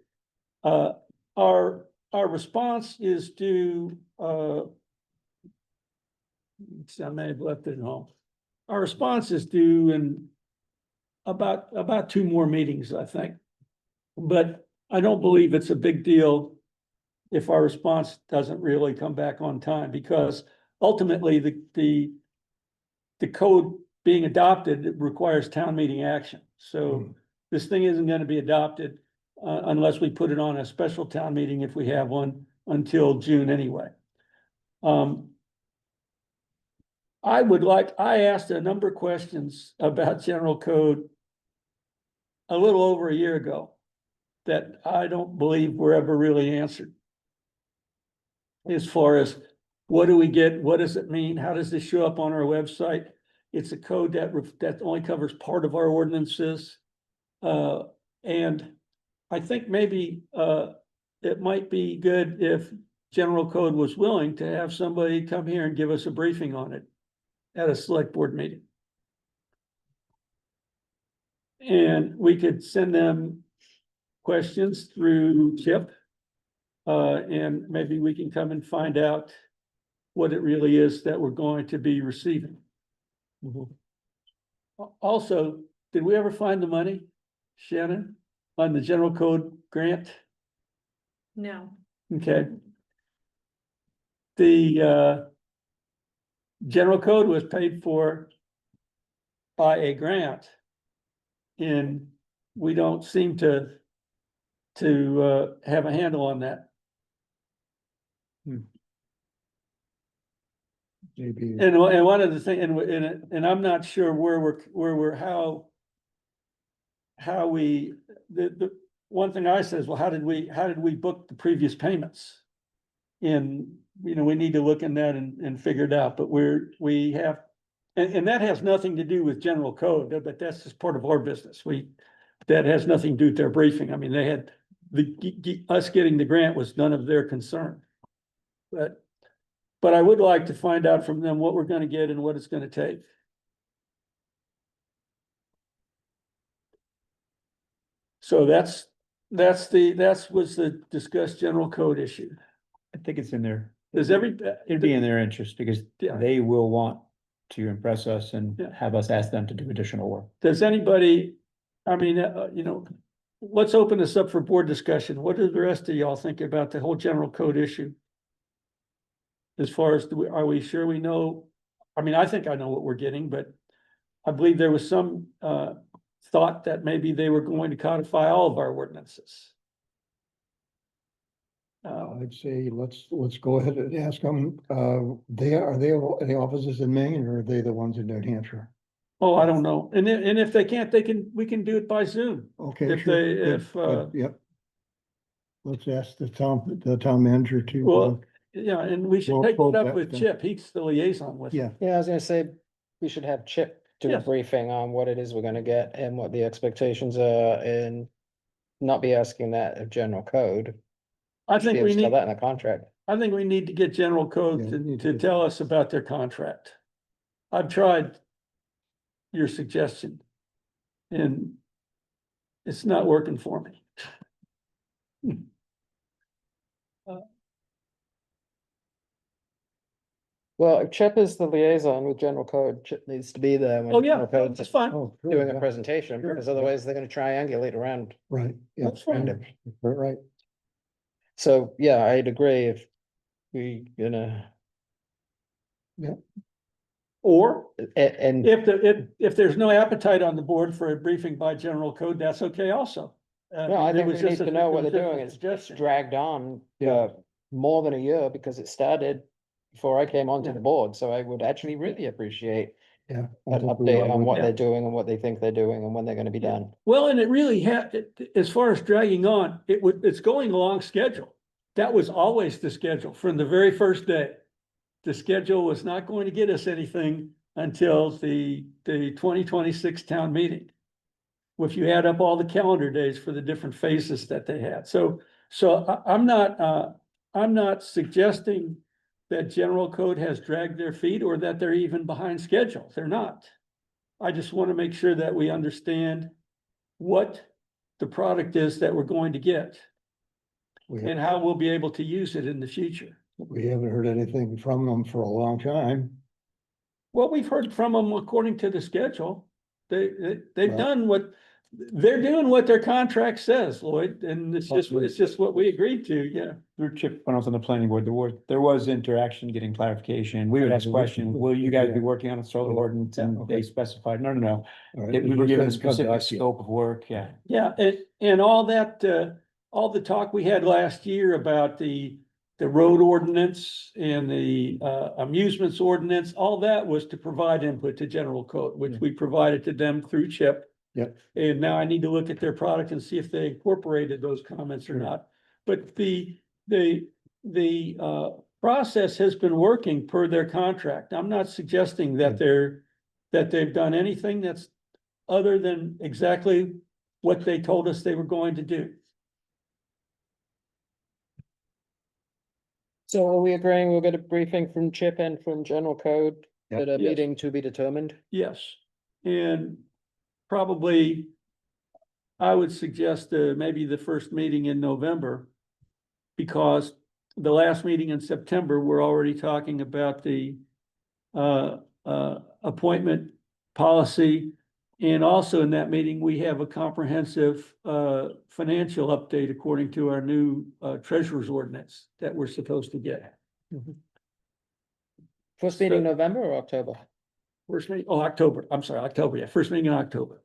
Our response is due, I may have left it at home. Our response is due in about 2 more meetings, I think. But I don't believe it's a big deal if our response doesn't really come back on time, because ultimately the code being adopted requires town meeting action. So this thing isn't going to be adopted unless we put it on a special town meeting, if we have one, until June anyway. I asked a number of questions about general code a little over a year ago that I don't believe were ever really answered. As far as what do we get? What does it mean? How does this show up on our website? It's a code that only covers part of our ordinances. And I think maybe it might be good if general code was willing to have somebody come here and give us a briefing on it at a select board meeting. And we could send them questions through Chip. And maybe we can come and find out what it really is that we're going to be receiving. Also, did we ever find the money, Shannon, on the general code grant? No. Okay. The general code was paid for by a grant. And we don't seem to have a handle on that. maybe. And one of the things, and I'm not sure how we, the one thing I said is, well, how did we book the previous payments? And, we need to look in that and figure it out, but we have, and that has nothing to do with general code, but that's just part of our business. That has nothing to do with their briefing. I mean, they had, us getting the grant was none of their concern. But I would like to find out from them what we're gonna get and what it's gonna take. So that's was the discussed general code issue. I think it's in there. It'd be in their interest because Yeah. they will want to impress us and Yeah. have us ask them to do additional work. Does anybody, I mean, let's open this up for board discussion. What do the rest of y'all think about the whole general code issue? As far as, are we sure we know? I mean, I think I know what we're getting, but I believe there was some thought that maybe they were going to codify all of our ordinances. I'd say let's go ahead and ask them, are they any offices in Maine, or are they the ones in New Hampshire? Oh, I don't know. And if they can't, we can do it by Zoom. Okay, If sure. they- good, if, good, yep. Let's ask the town manager to. Well, Yeah, and we should We'll take quote it up that with then. Chip. He's the liaison with. it. Yeah, Yeah, I was gonna say, we should have Chip do a Yes. briefing on what it is we're gonna get and what the expectations are, and not be asking that of general code. I Should be think able we to tell need, that in the contract. I think we need to get general code Yeah, we to, need to to- tell us about their contract. I've tried your suggestion. And it's not working for me. Well, if Chip is the liaison with general code, Chip needs to be there. when Oh, yeah, general code's that's fine. oh, sure, doing a yeah, presentation, Sure, because yeah. otherwise they're gonna triangulate around. right, yeah. That's fine. Random. Right, So, yeah, I'd agree if we gonna, Or and if there's no appetite on the board for a briefing by general code, that's okay also. no, I It think we was need just a- to know it what was they're just a doing. It's suggestion. dragged on Yeah. more than a year because it started before I came onto Yeah. the board, so I would actually really appreciate yeah. I an think we update all on would. what Yeah. they're doing and what they think they're doing and when they're gonna be done. Well, and it really as far as dragging on, it's going along schedule. That was always the schedule from the very first day. The schedule was not going to get us anything until the 2026 town meeting. If you add up all the calendar days for the different phases that they had. So I'm not suggesting that general code has dragged their feet or that they're even behind schedule. They're not. I just want to make sure that we understand what the product is that we're going to get We and have- how we'll be able to use it in the future. we haven't heard anything from them for a long time. Well, we've heard from them according to the schedule. They've Well- done they're doing what their contract says, Lloyd, and it's just what we agreed to, yeah. Through Chip, when I was on the planning board, there was interaction, getting clarification. We would ask Yeah. questions, will you guys be Yeah. working on a solar ordinance? And Okay. they specified, no. All right, We it were was given a been specific conducted. scope of work, yeah. Yeah, and all that, all the talk we had last year about the road ordinance and the amusements ordinance, all that was to provide input to general code, which Yeah. we provided to them through Chip. Yep. And now I need to look at their product and see if they incorporated those comments or Sure. not. But the process has been working per their contract. I'm not suggesting that they've done anything that's other than exactly what they told us they were going to do. So are we agreeing we'll get a briefing from Chip and from general code Yep. at a Yes. meeting to be determined? Yes, and probably I would suggest maybe the first meeting in November. Because the last meeting in September, we're already talking about the appointment policy. And also in that meeting, we have a comprehensive financial update according to our new treasurer's ordinance that we're supposed to get. First meeting So- November or October? First meeting, October, I'm sorry, October, yeah, first meeting in October.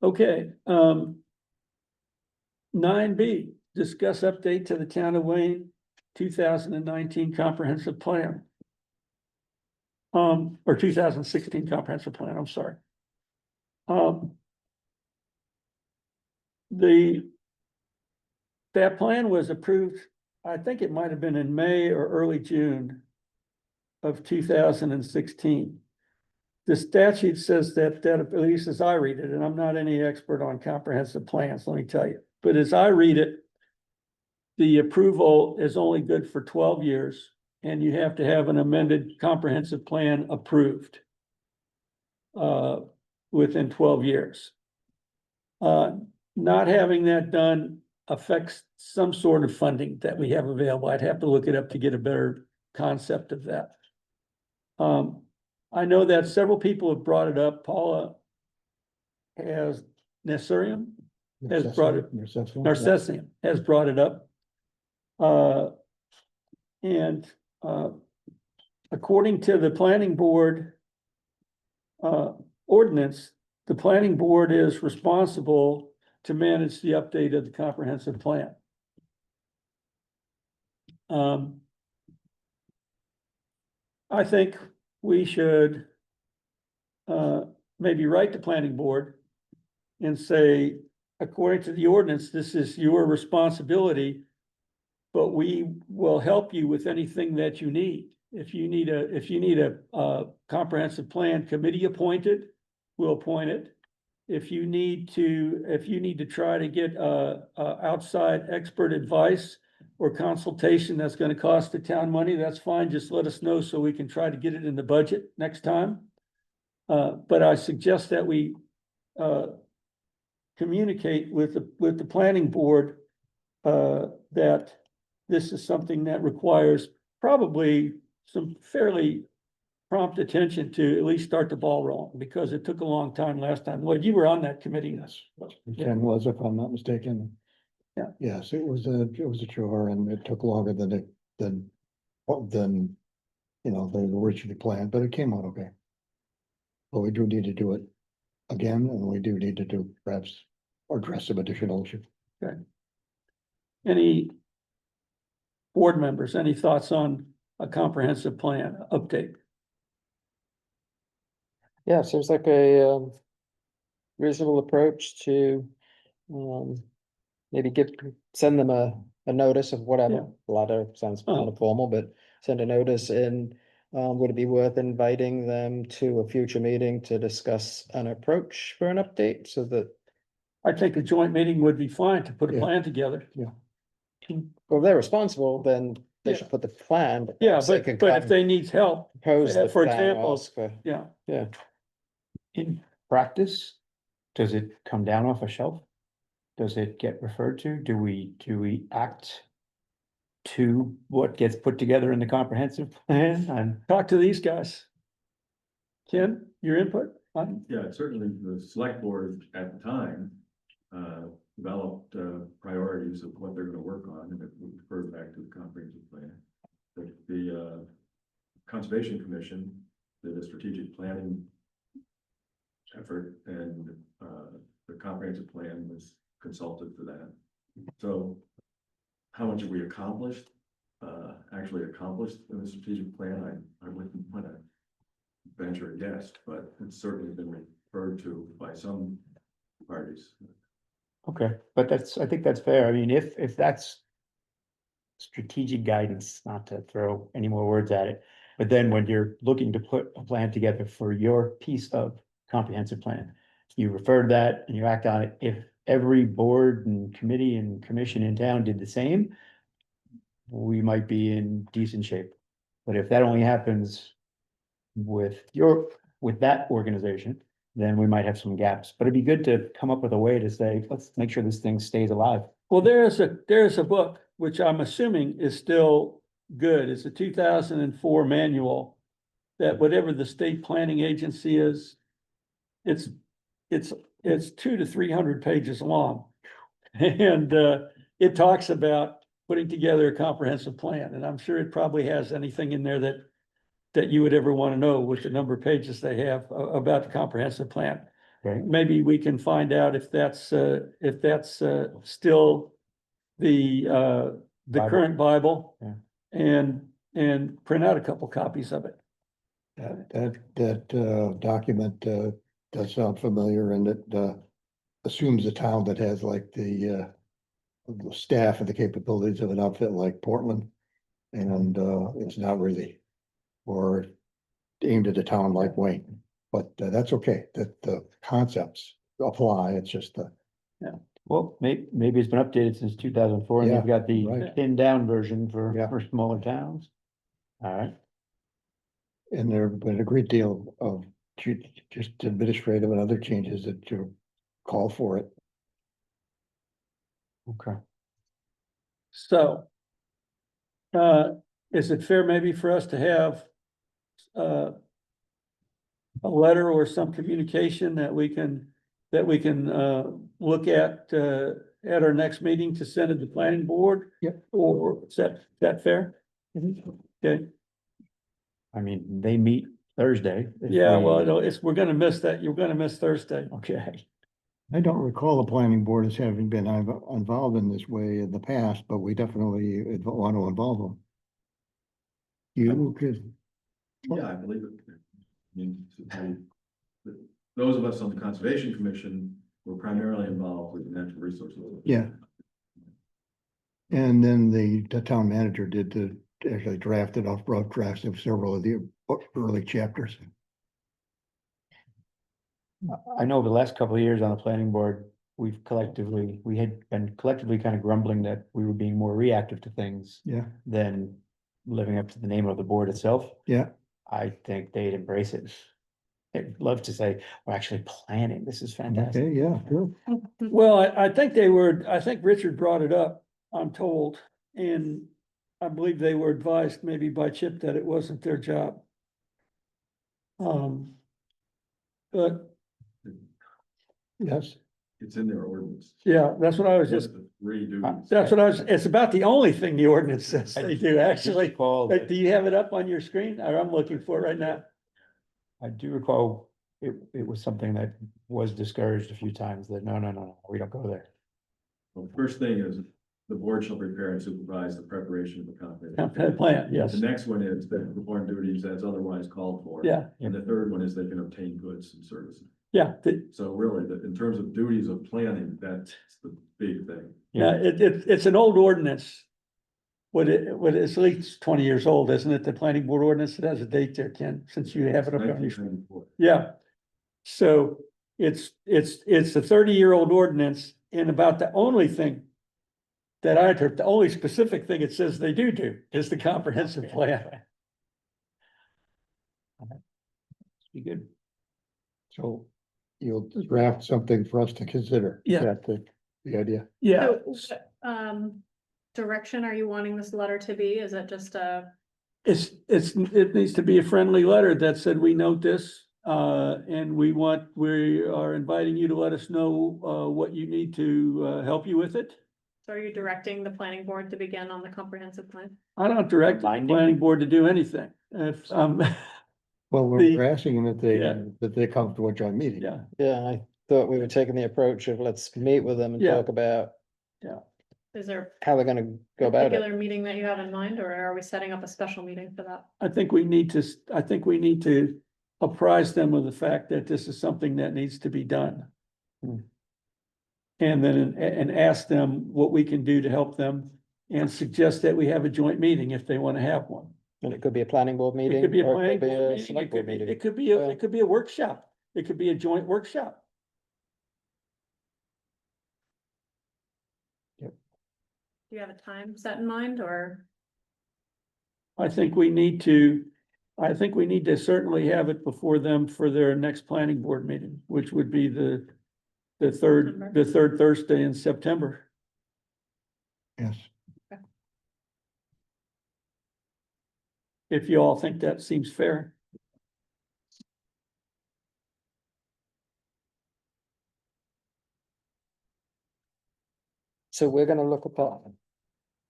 Okay, 9B, discuss update to the town of Wayne 2019 comprehensive plan. Or 2016 comprehensive plan, I'm sorry. That plan was approved, I think it might have been in May or early June of 2016. The statute says that at least as I read it, and I'm not any expert on comprehensive plans, let me tell you, but as I read it, the approval is only good for 12 years, and you have to have an amended comprehensive plan approved within 12 years. Not having that done affects some sort of funding that we have available. I'd have to look it up to get a better concept of that. I know that several people have brought it up. Paula has Nasserian has brought it- Narcessian has brought it up. And according to the planning board ordinance, the planning board is responsible to manage the update of the comprehensive plan. I think we should maybe write the planning board and say, according to the ordinance, this is your responsibility. But we will help you with anything that you need. If you need a comprehensive plan committee appointed, we'll appoint it. If you need to try to get outside expert advice or consultation that's gonna cost the town money, that's fine. Just let us know so we can try to get it in the budget next time. But I suggest that we communicate with the planning board that this is something that requires probably some fairly prompt attention to at least start the ball rolling, because it took a long time last time. Well, you were on that committee. Ken was, if I'm not mistaken. Yeah. Yes, it was a chore and it took longer than, you know, they originally planned, but it came out okay. But we do need to do it again, and we do need to do perhaps address some additional issues. Any board members, any thoughts on a comprehensive plan update? Yeah, seems like a reasonable approach to maybe send them a notice of Yeah. whatever. Letter sounds kind of formal, but send a notice in. Would it be worth inviting them to a future meeting to discuss an approach for an update so that, I think a joint meeting would be fine to put a Yeah. plan together. well, if they're responsible, then they Yeah. should put the plan. Yeah, they but can if come they need help, propose the for plan or example, ask for- yeah. Yeah, In practice, does it come down off a shelf? Does it get referred to? Do we act to what gets put together in the comprehensive plan? And Talk to these guys. Ken, your input on? Yeah, certainly the select board at the time, developed, priorities of what they're gonna work on, and it would refer back to the comprehensive plan. But the, Conservation Commission did a strategic planning effort, and, the comprehensive plan was consulted for that. So how much have we accomplished, actually accomplished in the strategic plan? I wouldn't wanna venture a guess, but it's certainly been referred to by some parties. okay, but I think that's fair. I mean, if that's strategic guidance, not to throw any more words at it, but then when you're looking to put a plan together for your piece of comprehensive plan, you refer to that and you act on it. If every board and committee and commission in town did the same, we might be in decent shape. But if that only happens with that organization, then we might have some gaps. But it'd be good to come up with a way to say, let's make sure this thing stays alive. Well, there's a book, which I'm assuming is still good. It's a 2004 manual that whatever the state planning agency is, it's 200 to 300 pages long. And it talks about putting together a comprehensive plan, and I'm sure it probably has anything in there that you would ever want to know with the number of pages they have about the comprehensive plan. Right. Maybe we can find out if that's still the Bible. current Bible. Yeah. And print out a couple copies of it. That document does sound familiar, and it assumes a town that has like the staff and the capabilities of an outfit like Portland. And it's not really, or aimed at a town like Wayne, but that's okay, that the concepts apply, it's just the. Well, maybe it's been updated since 2004 and Yeah, you've got the right. pinned down version Yeah. for smaller towns. All right, And there have been a great deal of just administrative and other changes that you call for it. okay. So is it fair maybe for us to have a letter or some communication that we can look at our next meeting to send to the planning board? Yep. Or is that fair? Okay, I mean, they meet Thursday. If yeah, we- well, we're gonna miss that. You're gonna miss Thursday. Okay, I don't recall the planning board as having been involved in this way in the past, but we definitely want to involve them. You could, Yeah, I believe it. I mean, those of us on the Conservation Commission we're primarily involved with natural resources. Yeah. And then the town manager actually drafted off rough drafts of several of the early chapters. I know the last couple of years on the planning board, we had been collectively kind of grumbling that we were being more reactive to things Yeah, than living up to the name of the board itself. yeah, I think they'd embrace it. They'd love to say, we're actually planning. This is fantastic. okay, yeah, good. Well, I think I think Richard brought it up, I'm told, and I believe they were advised maybe by Chip that it wasn't their job. But Yes, It's in their ordinance. yeah, that's what I was Just just, the three duties. that's what I was, it's about the only thing the ordinance says they do, actually. Recall Do you have it up on your screen? Or I'm looking for it right now. I do recall it was something that was discouraged a few times that no, we don't go there. Well, the first thing is the board shall prepare and supervise the preparation of the comprehensive Comprehensive plan, yes. The next one is that perform duties as otherwise called for. Yeah, And the third one is they can obtain goods and services. yeah, So really, in terms of duties of planning, that's the big thing. yeah, it's an old ordinance. What it's at least 20 years old, isn't it? The planning board ordinance, it has a date there, Ken, since you have it up on your. 1994. Yeah. So it's a 30-year-old ordinance, and about the only thing that I took, the only specific thing it says they do is the comprehensive plan. Be good. so you'll draft something for us to consider. Yeah. Is that the idea? Yeah, So, what, direction are you wanting this letter to be? Is it just a, it needs to be a friendly letter that said, we note this, and we are inviting you to let us know, what you need to, help you with it. so are you directing the planning board to begin on the comprehensive plan? I don't direct the Binding? planning board to do anything. If, Well, The- we're asking that Yeah. they come to a joint meeting. yeah, Yeah, I thought we were taking the approach of let's meet with them and Yeah. talk about Is there how they're gonna a go about it. particular meeting that you have in mind, or are we setting up a special meeting for that? I think we need to apprise them of the fact that this is something that needs to be done. Hmm. And then, and ask them what we can do to help them and suggest that we have a joint meeting if they want to have one. And it could be a planning board It meeting. could be a or planning could be board a meeting, select board meeting. it could be a workshop, it could be a joint workshop. Do you have a time set in mind, or? I think we need to certainly have it before them for their next planning board meeting, which would be the September. third Thursday in September. Yes, If you all think that seems fair. So we're gonna look upon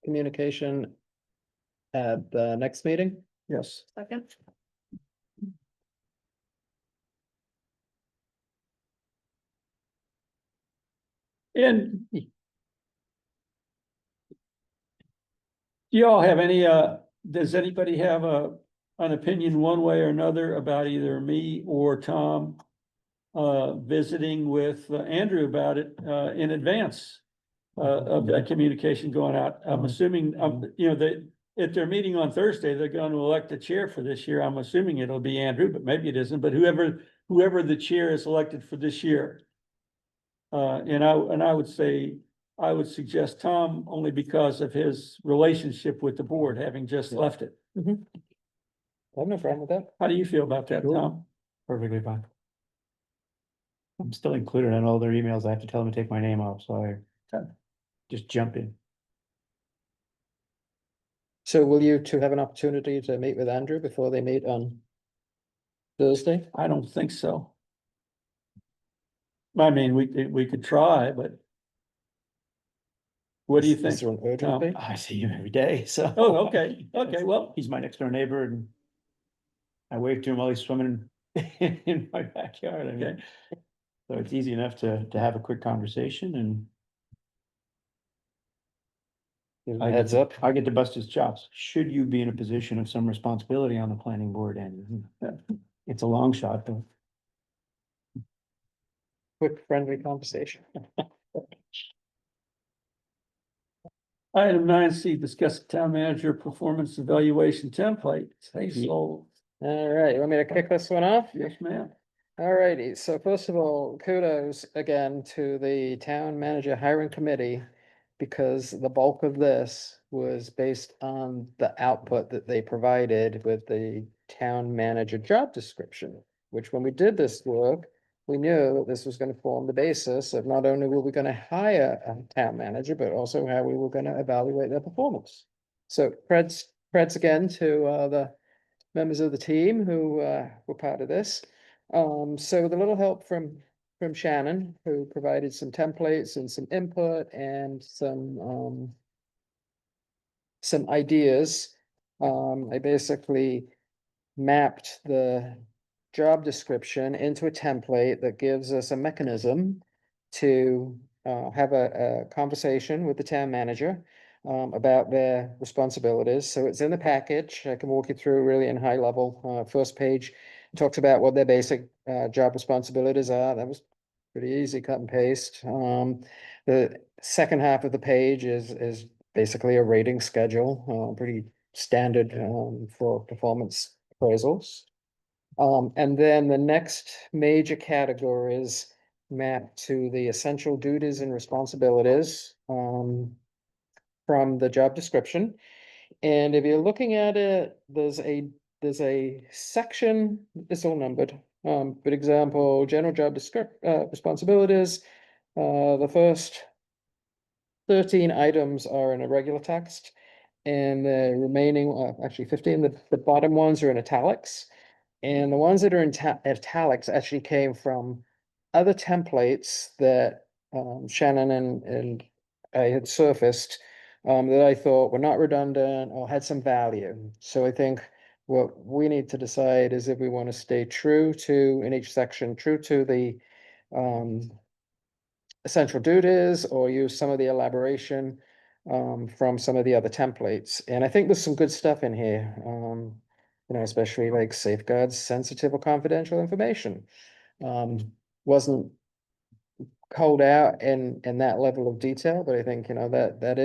communication at the next meeting. Yes. Second, And do you all have any, does anybody have an opinion one way or another about either me or Tom visiting with Andrew about it, in advance of that communication going out? I'm assuming, you know, that if they're meeting on Thursday, they're going to elect a chair for this year. I'm assuming it'll be Andrew, but maybe it isn't, but whoever the chair is elected for this year. And I would say, I would suggest Tom only because of his relationship with the board, having just left it. I have no problem with that. How do you feel about that, Sure. Tom? Perfectly fine. I'm still included in all their emails. I have to tell them to take my name off, so I Okay. just jump in. So will you two have an opportunity to meet with Andrew before they meet on Thursday? I don't think so. I mean, we could try, but. What do you Is think? there an Tom? urgency? I see him every day, so. Oh, okay, okay, well, He's my next door neighbor and I wave to him while he's swimming in my backyard. I mean, okay, so it's easy enough to have a quick conversation and Give him I a get Heads to- up. I get to bust his chops. Should you be in a position of some responsibility on the planning board and it's a long shot, but quick friendly conversation. Item 9C, discuss town manager performance evaluation template. Hey, so, All right, you want me to kick this one off? yes, ma'am. Alrighty, so first of all, kudos again to the town manager hiring committee. Because the bulk of this was based on the output that they provided with the town manager job description. Which when we did this work, we knew that this was gonna form the basis of not only were we gonna hire a town manager, but also how we were gonna evaluate their performance. So creds again to the members of the team who were part of this. So with a little help from Shannon, who provided some templates and some input and some ideas. I basically mapped the job description into a template that gives us a mechanism to have a conversation with the town manager about their responsibilities. So it's in the package. I can walk you through really in high level. First page talks about what their basic job responsibilities are. That was pretty easy, cut and paste. The second half of the page is basically a rating schedule, pretty standard for performance appraisals. And then the next major categories map to the essential duties and responsibilities from the job description. And if you're looking at it, there's a section, it's all numbered. But example, general job responsibilities, the first 13 items are in a regular text. And the remaining, actually 15, the bottom ones are in italics. And the ones that are in italics actually came from other templates that Shannon and I had surfaced that I thought were not redundant or had some value. So I think what we need to decide is if we want to stay true to, in each section, true to the essential duties or use some of the elaboration from some of the other templates. And I think there's some good stuff in here. Especially like safeguards sensitive or confidential information. Wasn't called out in that level of detail, but I think, that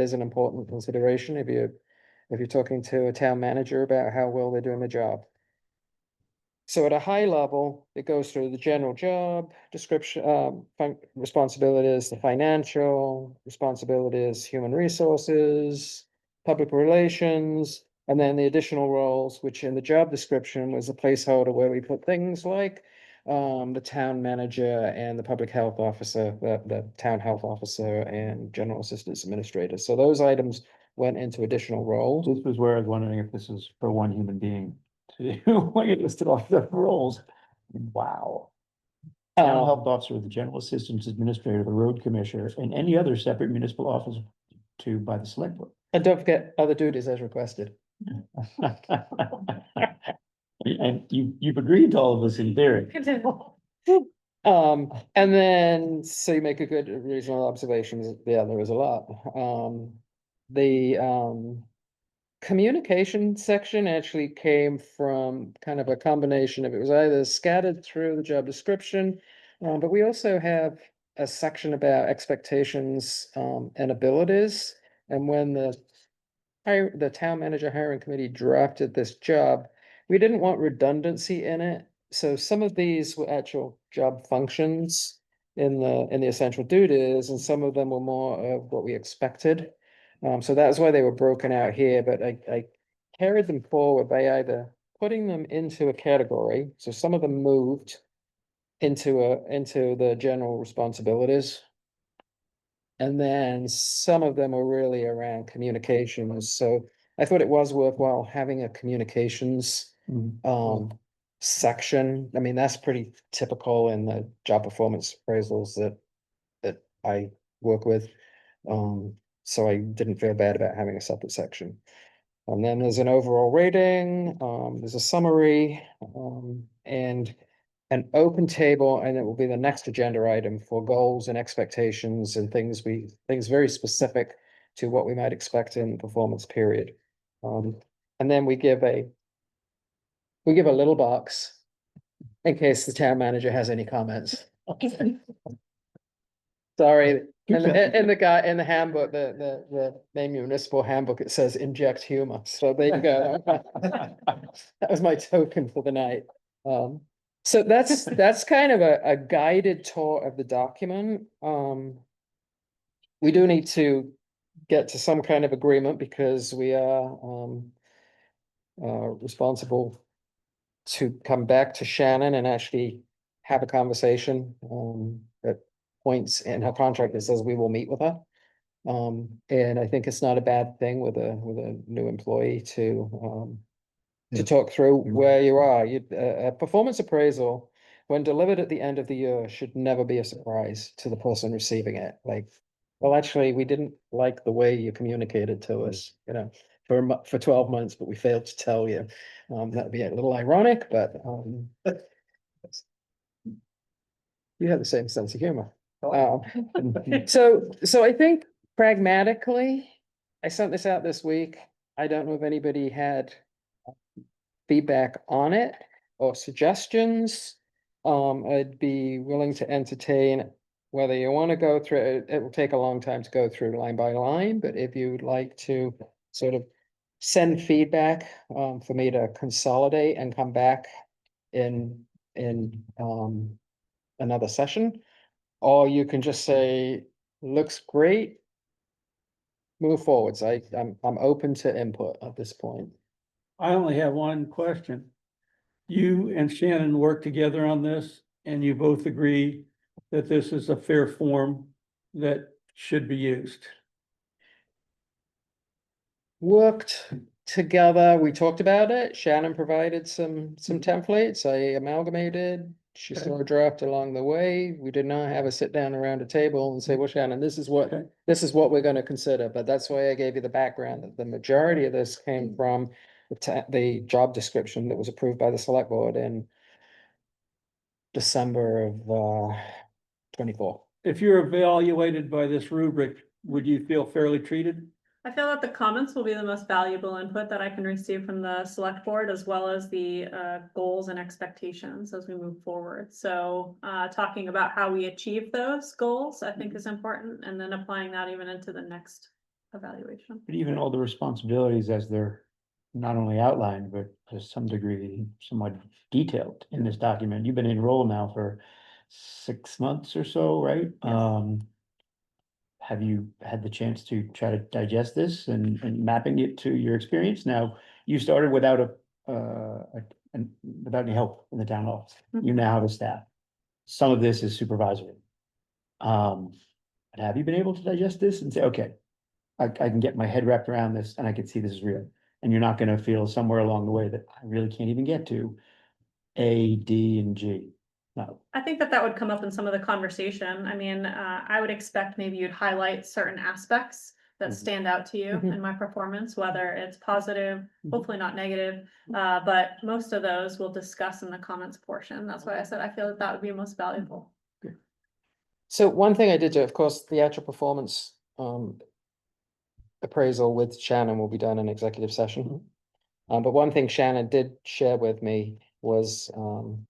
is an important consideration if you're talking to a town manager about how well they're doing the job. So at a high level, it goes through the general job description, responsibilities, the financial responsibilities, human resources, public relations, and then the additional roles, which in the job description was a placeholder where we put things like the town manager and the public health officer, the town health officer and general assistance administrator. So those items went into additional roles. This was where I was wondering if this is for one human being to, when it listed off the roles. Wow. Town health officer, the general assistance administrator, the road commissioner, and any other separate municipal office to by the select board. And don't forget other duties as requested. And you've agreed to all of this in theory. And then, so you make a good reasonable observations. Yeah, there is a lot. The communication section actually came from kind of a combination of, it was either scattered through the job description, but we also have a section about expectations and abilities. And when the town manager hiring committee drafted this job, we didn't want redundancy in it. So some of these were actual job functions in the essential duties, and some of them were more of what we expected. So that's why they were broken out here, but I carried them forward by either putting them into a category. So some of them moved into the general responsibilities. And then some of them are really around communications. So I thought it was worthwhile having a communications section. I mean, that's pretty typical in the job performance appraisals that I work with. So I didn't feel bad about having a separate section. And then there's an overall rating, there's a summary, and an open table, and it will be the next agenda item for goals and expectations and things very specific to what we might expect in the performance period. And then we give a little box in case the town manager has any comments. Sorry, Keep in the handbook, the main municipal handbook, it says inject humor, so there you go. That was my token for the night. So that's kind of a guided tour of the document. We do need to get to some kind of agreement because we are responsible to come back to Shannon and actually have a conversation at points in her contract that says we will meet with her. And I think it's not a bad thing with a new employee to Yeah. talk through where you are. A performance appraisal, when delivered at the end of the year, should never be a surprise to the person receiving it. Like, well, actually, we didn't like the way you communicated to us, for 12 months, but we failed to tell you. That'd be a little ironic, but you have the same sense of humor. So I think pragmatically, I sent this out this week. I don't know if anybody had feedback on it or suggestions. I'd be willing to entertain whether you want to go through it. It will take a long time to go through line by line, but if you'd like to sort of send feedback for me to consolidate and come back in another session, or you can just say, looks great. Move forwards. I'm open to input at this point. I only have one question. You and Shannon worked together on this and you both agree that this is a fair form that should be used. Worked together, we talked about it. Shannon provided some templates. I amalgamated. She Okay. saw a draft along the way. We did not have a sit down around a table and say, well, Shannon, this is what Okay. we're gonna consider, but that's why I gave you the background. That the majority of this came from the job description that was approved by the select board in December of 24. If you're evaluated by this rubric, would you feel fairly treated? I feel that the comments will be the most valuable input that I can receive from the select board, as well as the goals and expectations as we move forward. So talking about how we achieve those goals, I think is important, and then applying that even into the next evaluation. But even all the responsibilities as they're not only outlined, but to some degree, somewhat detailed in this document. You've been enrolled now for 6 months or so, right? Have you had the chance to try to digest this and mapping it to your experience? Now, you started without without any help in the town office. You now have a staff. Some of this is supervisory. And have you been able to digest this and say, okay, I can get my head wrapped around this and I can see this is real? And you're not gonna feel somewhere along the way that I really can't even get to A, D, and G. No. I think that would come up in some of the conversation. I mean, I would expect maybe you'd highlight certain aspects that Mhm. stand out to you Mhm. in my performance, whether it's positive, hopefully not negative. But most of those we'll discuss in the comments portion. That's why I said I feel that would be most valuable. So one thing I did do, of course, the actual performance appraisal with Shannon will be done in executive session. But one thing Shannon did share with me was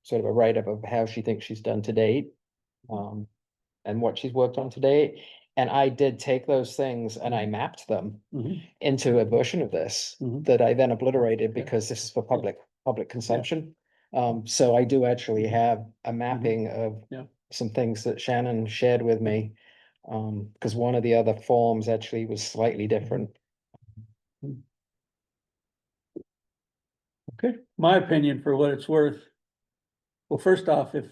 sort of a write-up of how she thinks she's done to date. And what she's worked on to date. And I did take those things and I mapped them Mhm. into a version of this Mhm. that I then obliterated because this is for public consumption. So I do actually have a mapping of Yeah. some things that Shannon shared with me. Because one of the other forms actually was slightly different. Okay, my opinion for what it's worth. Well, first off, if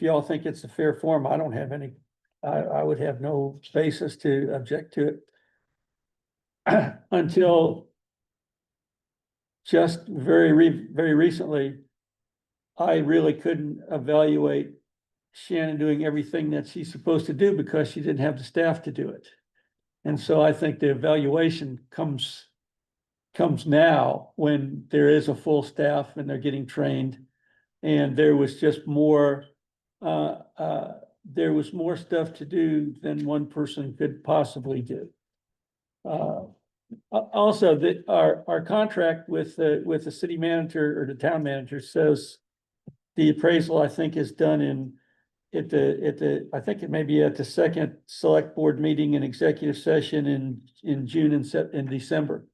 y'all think it's a fair form, I don't have any, I would have no basis to object to it. Until just very recently, I really couldn't evaluate Shannon doing everything that she's supposed to do because she didn't have the staff to do it. And so I think the evaluation comes now when there is a full staff and they're getting trained. And there was just more, there was more stuff to do than one person could possibly do. Also, our contract with the city manager or the town manager says the appraisal, I think, is done I think it may be at the second select board meeting and executive session in June and in December.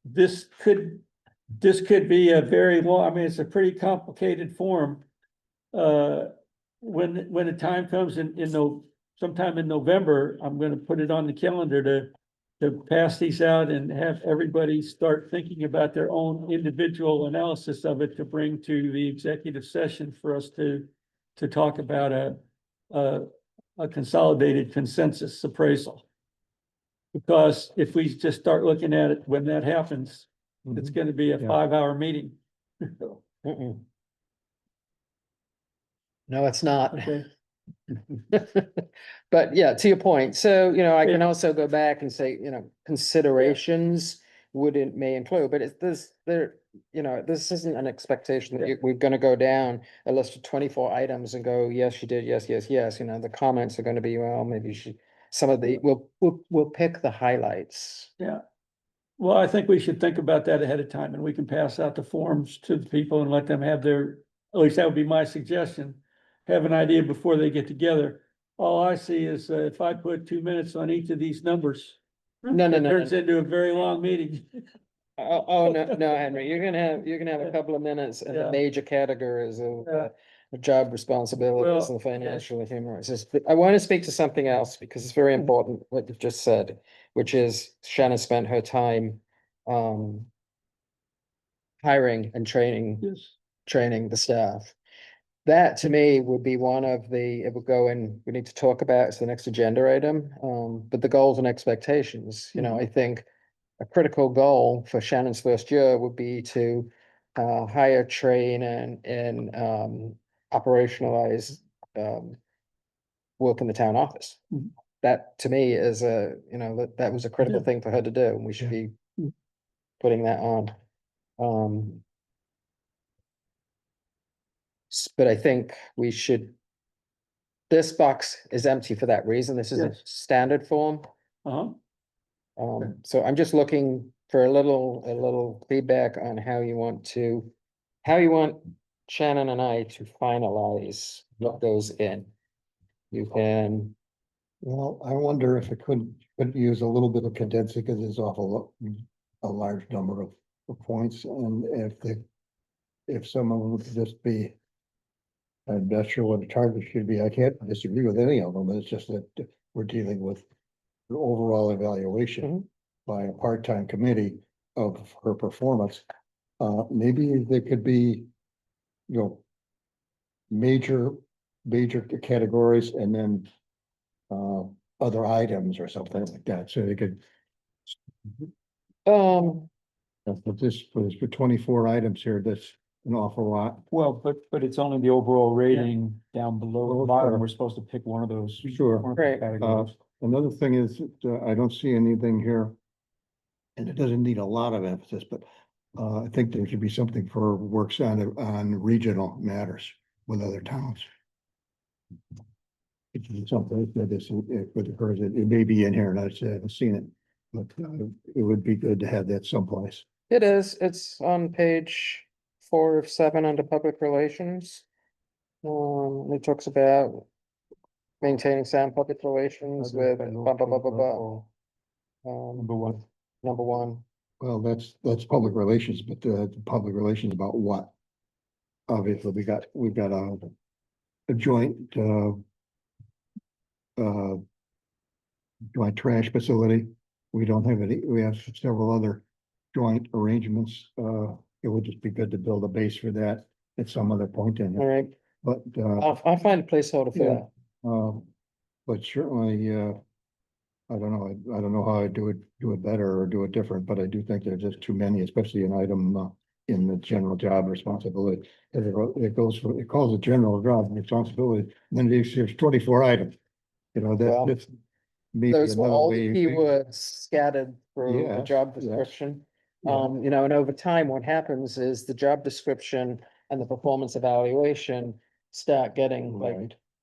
This could be a very long, I mean, it's a pretty complicated form. When the time comes sometime in November, I'm gonna put it on the calendar to pass these out and have everybody start thinking about their own individual analysis of it to bring to the executive session for us to talk about a consolidated consensus appraisal. Because if we just start looking at it when that happens, it's gonna be a Yeah. 5-hour meeting. Mm-mm. No, it's not. Okay, But yeah, to your point, so, I can It- also go back and say, considerations may include, but this isn't an expectation that we're gonna go down a list of 24 items and go, yes, you did, yes, yes, yes, the comments are gonna be, well, maybe you should, we'll pick the highlights. yeah. Well, I think we should think about that ahead of time and we can pass out the forms to the people and let them have at least that would be my suggestion. Have an idea before they get together. All I see is if I put 2 minutes on each of these numbers, No, it no, no, turns no. into a very long meeting. Oh, no, Henry, you're gonna have a couple of minutes in the Yeah. major categories of Yeah. job responsibilities Well, and financial humor. I want to speak to something else because it's very important what you've just said, which is Shannon spent her time hiring and training Yes. the staff. That to me would be one of it would go in, we need to talk about, it's the next agenda item, but the goals and expectations, I think a critical goal for Shannon's first year would be to hire, train and operationalize work in the town office. Mhm. That to me is that was a critical Yeah. thing for her to do, and we should be Mm. putting that on. But I think we should. This box is empty for that reason. This is a Yes. standard form. Uh-huh. So I'm just looking for a little feedback on how you want Shannon and I to finalize what goes in. You can, Well, I wonder if it could use a little bit of condensing because there's a large number of points and if some of them could just be. I'm not sure what the target should be. I can't disagree with any of them. It's just that we're dealing with the overall evaluation Mhm. by a part-time committee of her performance. Maybe there could be, major categories and then other items or something like that. So they could, um, for 24 items here, that's an awful lot. Well, but it's only the overall rating down below Well, the bottom. sure. We're supposed to pick one of those. Sure. one of those Right. categories. Another thing is, that, I don't see anything here. And it doesn't need a lot of emphasis, but I think there should be something for works on regional matters with other towns. It's something that is, it occurs, it may be in here and I haven't seen it, but it would be good to have that someplace. it's on page 4 of 7 under public relations. It talks about maintaining sound public relations with blah, blah, blah, blah, blah. Number one. Number one. Well, that's public relations, but the public relations about what? Obviously, we've got a joint joint trash facility. We don't have any, we have several other joint arrangements. It would just be good to build a base for that at some other point in All it, right, but I'll find a placeholder for yeah. that. But certainly, I don't know how I do it better or do it different, but I do think there's just too many, especially an item in the general job responsibility. And it calls it general job responsibility, and then there's 24 items. Well, that's. maybe Those were another all way the of thinking. keywords scattered through the Yes, job yes. description. Yeah. And over time, what happens is the job description and the performance evaluation start getting like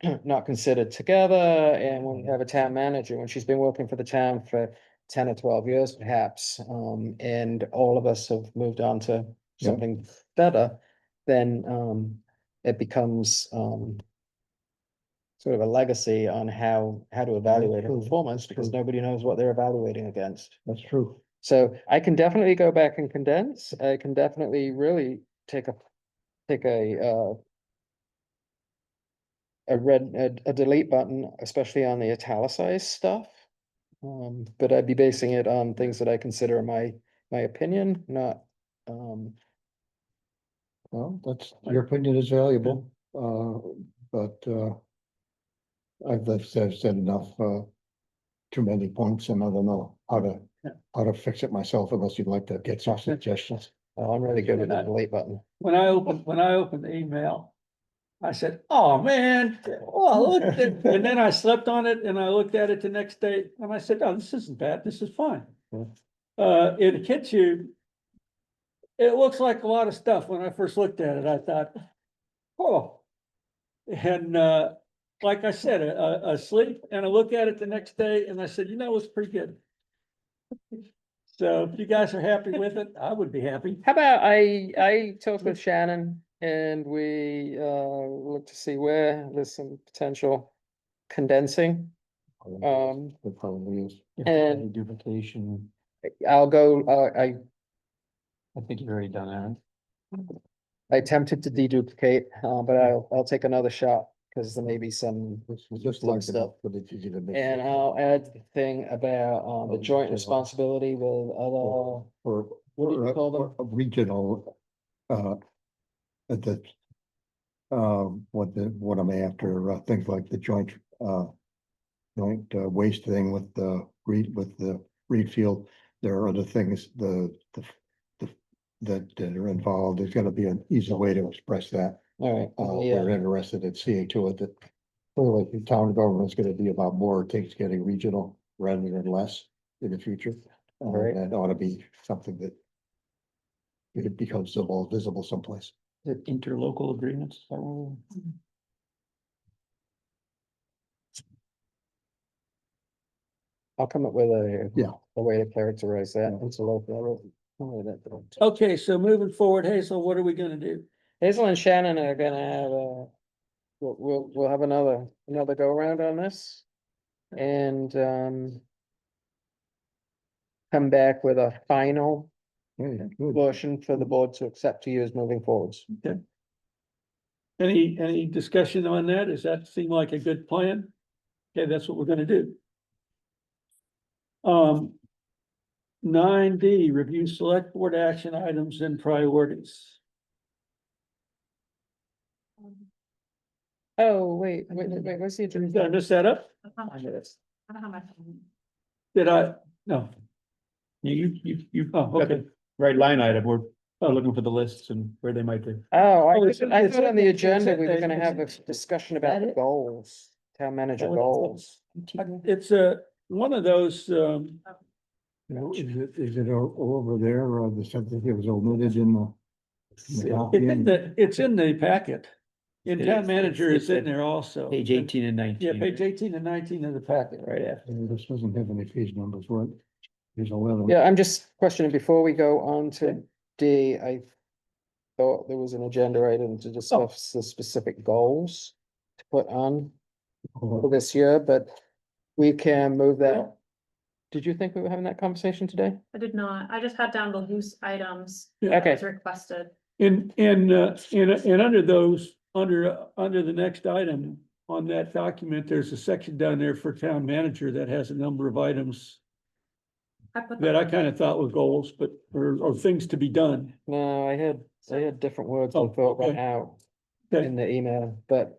Right. not considered together. And when you have a town manager, when she's been working for the town for 10 or 12 years perhaps, and all of us have moved on to Yeah. something better. then it becomes sort of a legacy on how to evaluate a True, performance, because true. nobody knows what they're evaluating against. That's true. So I can definitely go back and condense. I can definitely really take a delete button, especially on the italicized stuff. But I'd be basing it on things that I consider my opinion, not, Well, your opinion is valuable, but, I've said enough, too many points, and I don't know how to fix it myself unless you'd like to get some suggestions. I'm really good with the delete button. When I opened the email, I said, oh, man, oh, look at it." And then I slept on it and I looked at it the next day and I said, oh, this isn't bad, this is fine. It hits you. It looks like a lot of stuff. When I first looked at it, I thought, oh. And, like I said, I sleep and I look at it the next day and I said, it's pretty good. So if you guys are happy with it, I would be happy. How about I talk with Shannon and we look to see where there's some potential condensing. It probably is. And- Duplication, I'll go, I think you've already done that. I attempted to deduplicate, but I'll take another shot, because there may be some. Just little like stuff. enough, but it's easy to make. And I'll add the thing about the joint responsibility with other, Or, what do you call them? or a regional, that, what I'm after, things like the joint waste thing with the Reed Field. There are other things, that are involved. There's gotta be an easy way to express that. all right, We're yeah, interested in seeing to it that clearly the town government is gonna be about more things getting regional rather than less in the future. Right. That ought to be something that it becomes visible someplace. Interlocal agreements. Is that what I'll come up with Yeah. a way to characterize that. Yeah. It's a local. Okay, so moving forward, Hazel, what are we gonna do? Hazel and Shannon are gonna have we'll have another go around on this. And come back with a final Hey, good. version for the board to accept to use moving forwards. Any discussion on that? Does that seem like a good plan? Okay, that's what we're gonna do. 9D, review select board action items and priorities. Oh, wait, what's the Did I agenda? miss that up? I don't have my phone. Did I? No. You, oh, okay. Right line item, we're looking for the lists and where they might be. Oh, Oh, it's- I it's thought on the in- it's agenda in we were the- gonna have a it's- discussion about the goals, town manager goals. It's one of those, Is it over there, or the something that was omitted in the? it's in the packet. In It town is. manager, It's it's in at there also. Page 18 and 19. Yeah, page 18 and 19 of the packet, right after. This doesn't have any page numbers, what? There's 11. Yeah, I'm just questioning, before we go on to D, I thought there was an agenda item to discuss the specific goals to put on for this year, but we can move that. Did you think we were having that conversation today? I did not. I just had down the loose items. Yeah. that Okay. was requested. And under those, under the next item on that document, there's a section down there for town manager that has a number of items I put that I them, kind of thought were goals, but, or things to be done. No, I had different words I Oh, thought went okay. out Okay. in the email, but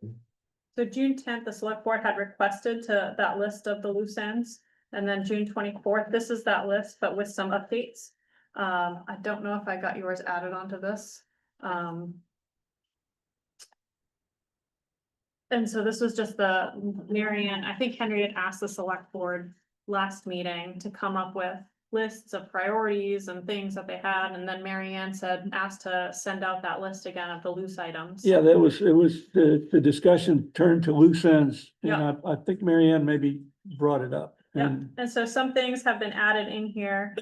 so June 10th, the select board had requested to that list of the loose ends. And then June 24th, this is that list, but with some updates. I don't know if I got yours added onto this. And so this was just the Marianne, I think Henry had asked the select board last meeting to come up with lists of priorities and things that they had, and then Marianne asked to send out that list again of the loose items. Yeah, it was the discussion turned to loose ends. And Yeah. I think Mary Ann maybe brought it up. Yeah, And and so some things have been added in here.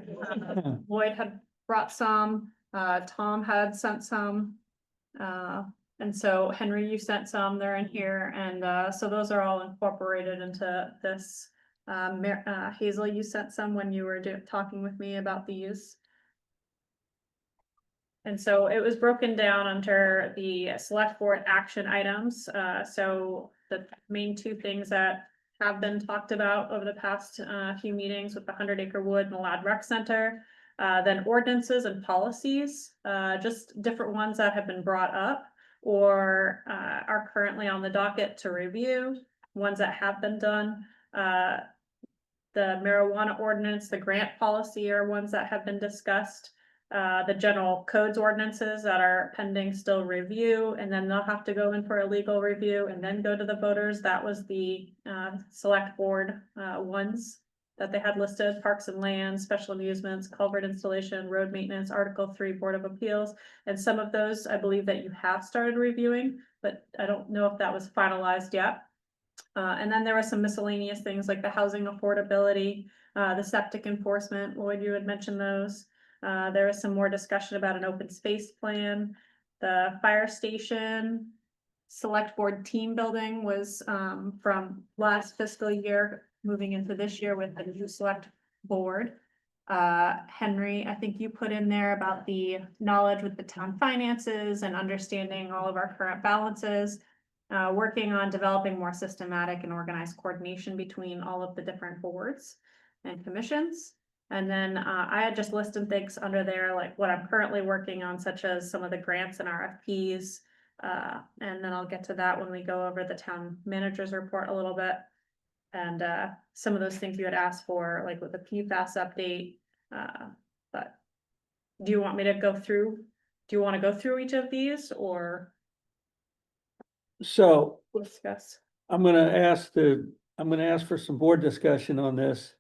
Lloyd had brought some, Tom had sent some. And so Henry, you sent some, they're in here, and so those are all incorporated into this. Hazel, you sent some when you were talking with me about these. And so it was broken down under the select board action items. So the main two things that have been talked about over the past few meetings with the 100-acre wood and the Lad Rec Center. Then ordinances and policies, just different ones that have been brought up or are currently on the docket to review, ones that have been done. The marijuana ordinance, the grant policy are ones that have been discussed. The general codes ordinances that are pending still review, and then they'll have to go in for a legal review and then go to the voters. That was the select board ones that they had listed: parks and lands, special amusements, culvert installation, road maintenance, Article 3, Board of Appeals. And some of those I believe that you have started reviewing, but I don't know if that was finalized yet. And then there were some miscellaneous things like the housing affordability, the septic enforcement. Lloyd, you had mentioned those. There was some more discussion about an open space plan, the fire station, select board team building was from last fiscal year moving into this year with the new select board. Henry, I think you put in there about the knowledge with the town finances and understanding all of our current balances. Working on developing more systematic and organized coordination between all of the different boards and commissions. And then I had just listed things under there, like what I'm currently working on, such as some of the grants and RFPs. And then I'll get to that when we go over the town manager's report a little bit. And some of those things you had asked for, like with the PFAS update. But do you want me to go through? Do you want to go through each of these or So discuss? I'm gonna ask for some board discussion on this.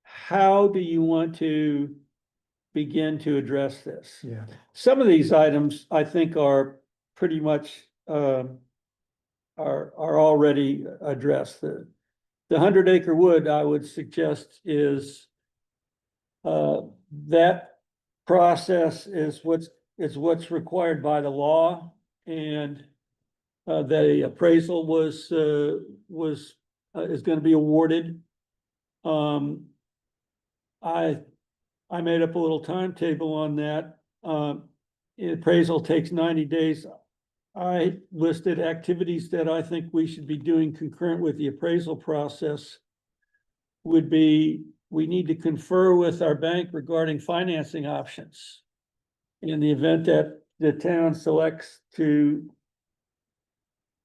How do you want to begin to address this? Yeah. Some of these items, I think, are pretty much, are already addressed. The 100-acre wood, I would suggest, is that process is what's required by the law, and the appraisal is gonna be awarded. I made up a little timetable on that. Appraisal takes 90 days. I listed activities that I think we should be doing concurrent with the appraisal process. Would be, we need to confer with our bank regarding financing options. In the event that the town selects to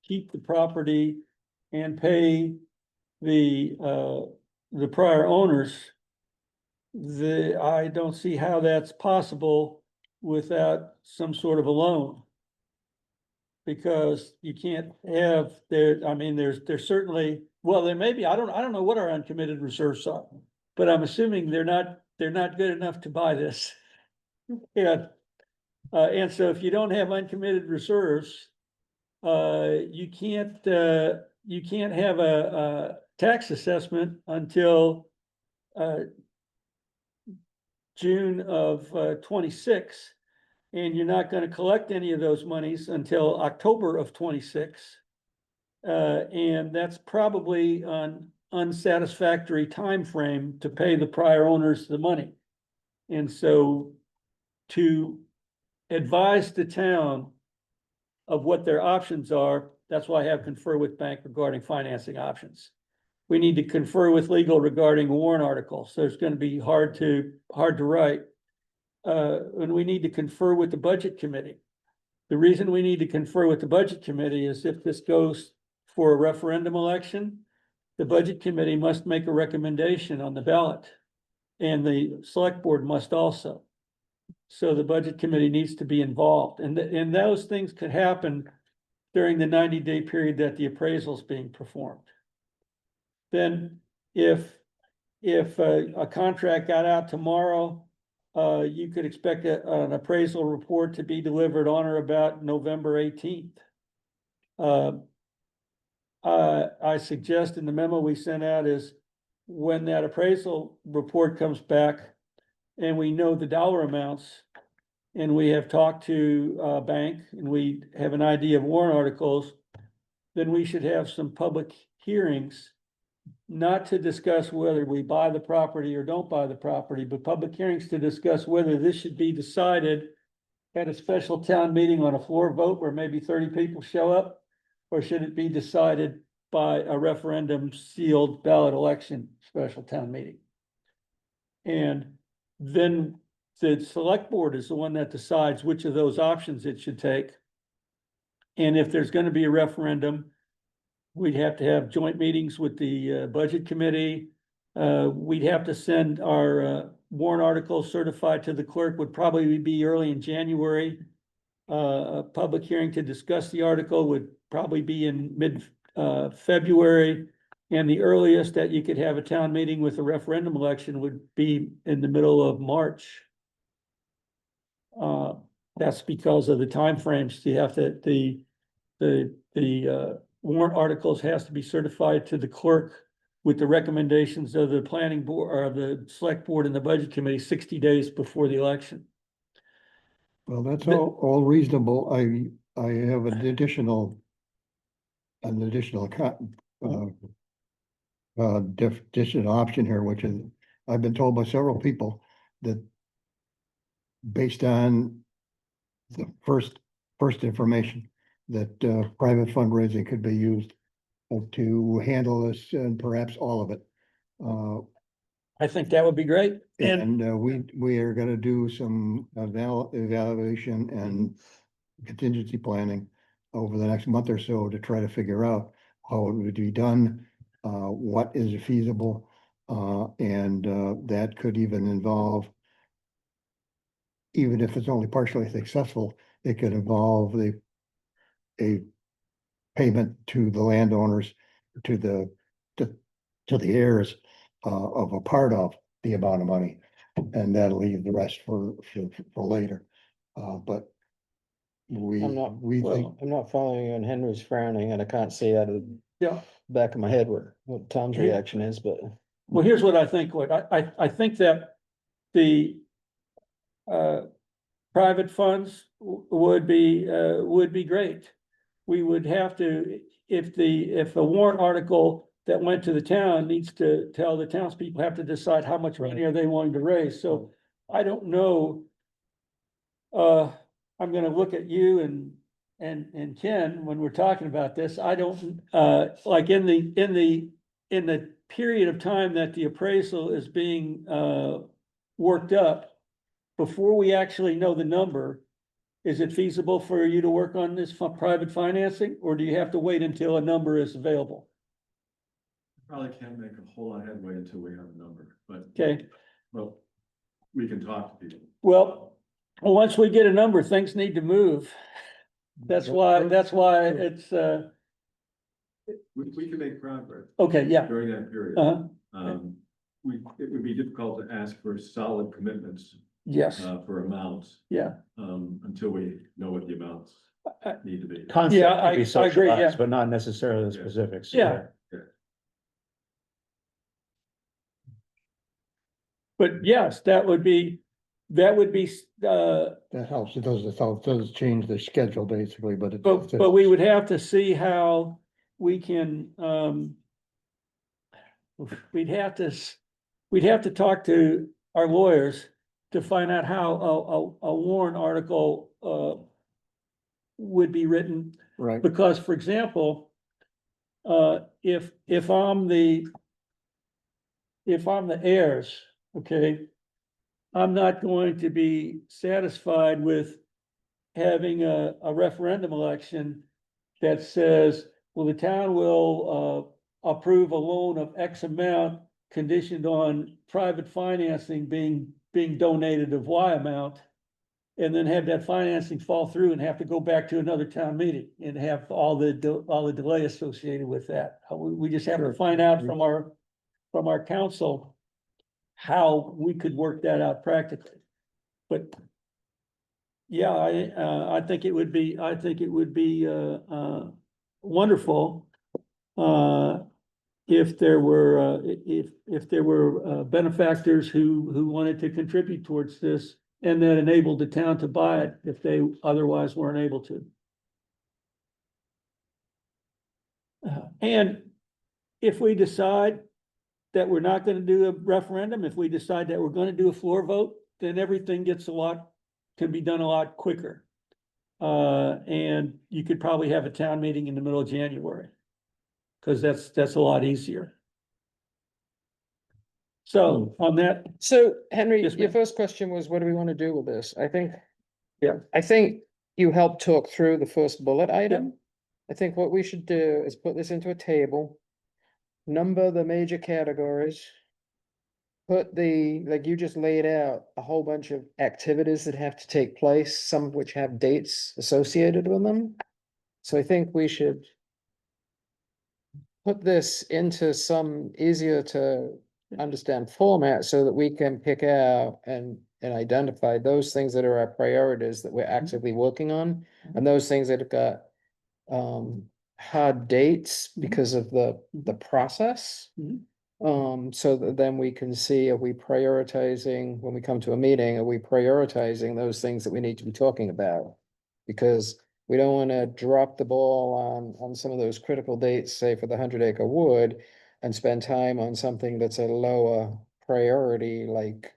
keep the property and pay the prior owners, I don't see how that's possible without some sort of a loan. Because you can't have there's certainly, well, there may be, I don't know what our uncommitted reserves are, but I'm assuming they're not good enough to buy this. Yeah. And so if you don't have uncommitted reserves, you can't have a tax assessment until June of 26, and you're not gonna collect any of those monies until October of 26. And that's probably an unsatisfactory time frame to pay the prior owners the money. And so to advise the town of what their options are, that's why I have confer with bank regarding financing options. We need to confer with legal regarding warrant articles. So it's gonna be hard to write. And we need to confer with the budget committee. The reason we need to confer with the budget committee is if this goes for a referendum election, the budget committee must make a recommendation on the ballot. And the select board must also. So the budget committee needs to be involved, and those things could happen during the 90-day period that the appraisal is being performed. Then if a contract got out tomorrow, you could expect an appraisal report to be delivered on or about November 18th. I suggest in the memo we sent out is when that appraisal report comes back and we know the dollar amounts, and we have talked to bank, and we have an idea of warrant articles, then we should have some public hearings, not to discuss whether we buy the property or don't buy the property, but public hearings to discuss whether this should be decided at a special town meeting on a floor vote where maybe 30 people show up, or should it be decided by a referendum sealed ballot election special town meeting? And then the select board is the one that decides which of those options it should take. And if there's gonna be a referendum, we'd have to have joint meetings with the budget committee. We'd have to send our warrant articles certified to the clerk, would probably be early in January. A public hearing to discuss the article would probably be in mid-February. And the earliest that you could have a town meeting with a referendum election would be in the middle of March. That's because of the timeframes. You have to, the warrant articles has to be certified to the clerk with the recommendations of the planning board or the select board and the budget committee 60 days before the election. Well, that's all reasonable. I have an additional additional option here, which is, I've been told by several people that based on the first information, that private fundraising could be used to handle this, and perhaps all of it. I think that would be great. And And we are gonna do some evaluation and contingency planning over the next month or so to try to figure out how it would be done, what is feasible, and that could even involve, even if it's only partially successful, it could involve a payment to the landowners, to the heirs, of a part of the amount of money, and that'll leave the rest for later. But we think, I'm not following you, and Henry's frowning, and I can't see out of the yeah, back of my head what Tom's reaction is, but. well, here's what I think, I think that the private funds would be great. We would have to, if a warrant article that went to the town needs to tell the townspeople have to decide how much money are they wanting to raise, so I don't know. I'm gonna look at you and Ken when we're talking about this. I don't, like in the period of time that the appraisal is being worked up, before we actually know the number, is it feasible for you to work on this private financing, or do you have to wait until a number is available? Probably can't make a whole lot of headway until we have a number, but. Okay. Well, we can talk to people. Well, once we get a number, things need to move. That's why it's, We can make progress okay, yeah. during that period. Uh-huh. It would be difficult to ask for solid commitments, Yes, for amounts, yeah. until we know what the amounts need to be. Concept Yeah, could be I agree, yeah. socialized, but not necessarily the Yeah. specifics. Yeah. But yes, that would be, that helps. It does change the schedule basically, but but we would have to see how we can, we'd have to talk to our lawyers to find out how a warrant article, would be written. right. Because, for example, if I'm the heirs, okay, I'm not going to be satisfied with having a referendum election that says, well, the town will approve a loan of X amount conditioned on private financing being donated of Y amount, and then have that financing fall through and have to go back to another town meeting and have all the delay associated with that. We just have to find out from our council how we could work that out practically. But yeah, I think it would be wonderful if there were benefactors who wanted to contribute towards this and that enabled the town to buy it if they otherwise weren't able to. And if we decide that we're not gonna do a referendum, if we decide that we're gonna do a floor vote, then everything can be done a lot quicker. And you could probably have a town meeting in the middle of January. Cause that's a lot easier. So on that, So Henry, Yes, your ma'am. first question was, what do we want to do with this? I think. Yeah. I think you helped talk through the first bullet item. I think what we should do is put this into a table. Number the major categories. Put like you just laid out, a whole bunch of activities that have to take place, some of which have dates associated with them. So I think we should. Put this into some easier to understand format so that we can pick out and identify those things that are our priorities that we're actively working on. And those things that have got hard dates because of the process. Mhm. So that then we can see, are we prioritizing, when we come to a meeting, are we prioritizing those things that we need to be talking about? Because we don't wanna drop the ball on some of those critical dates, say for the 100-acre wood, and spend time on something that's a lower priority, like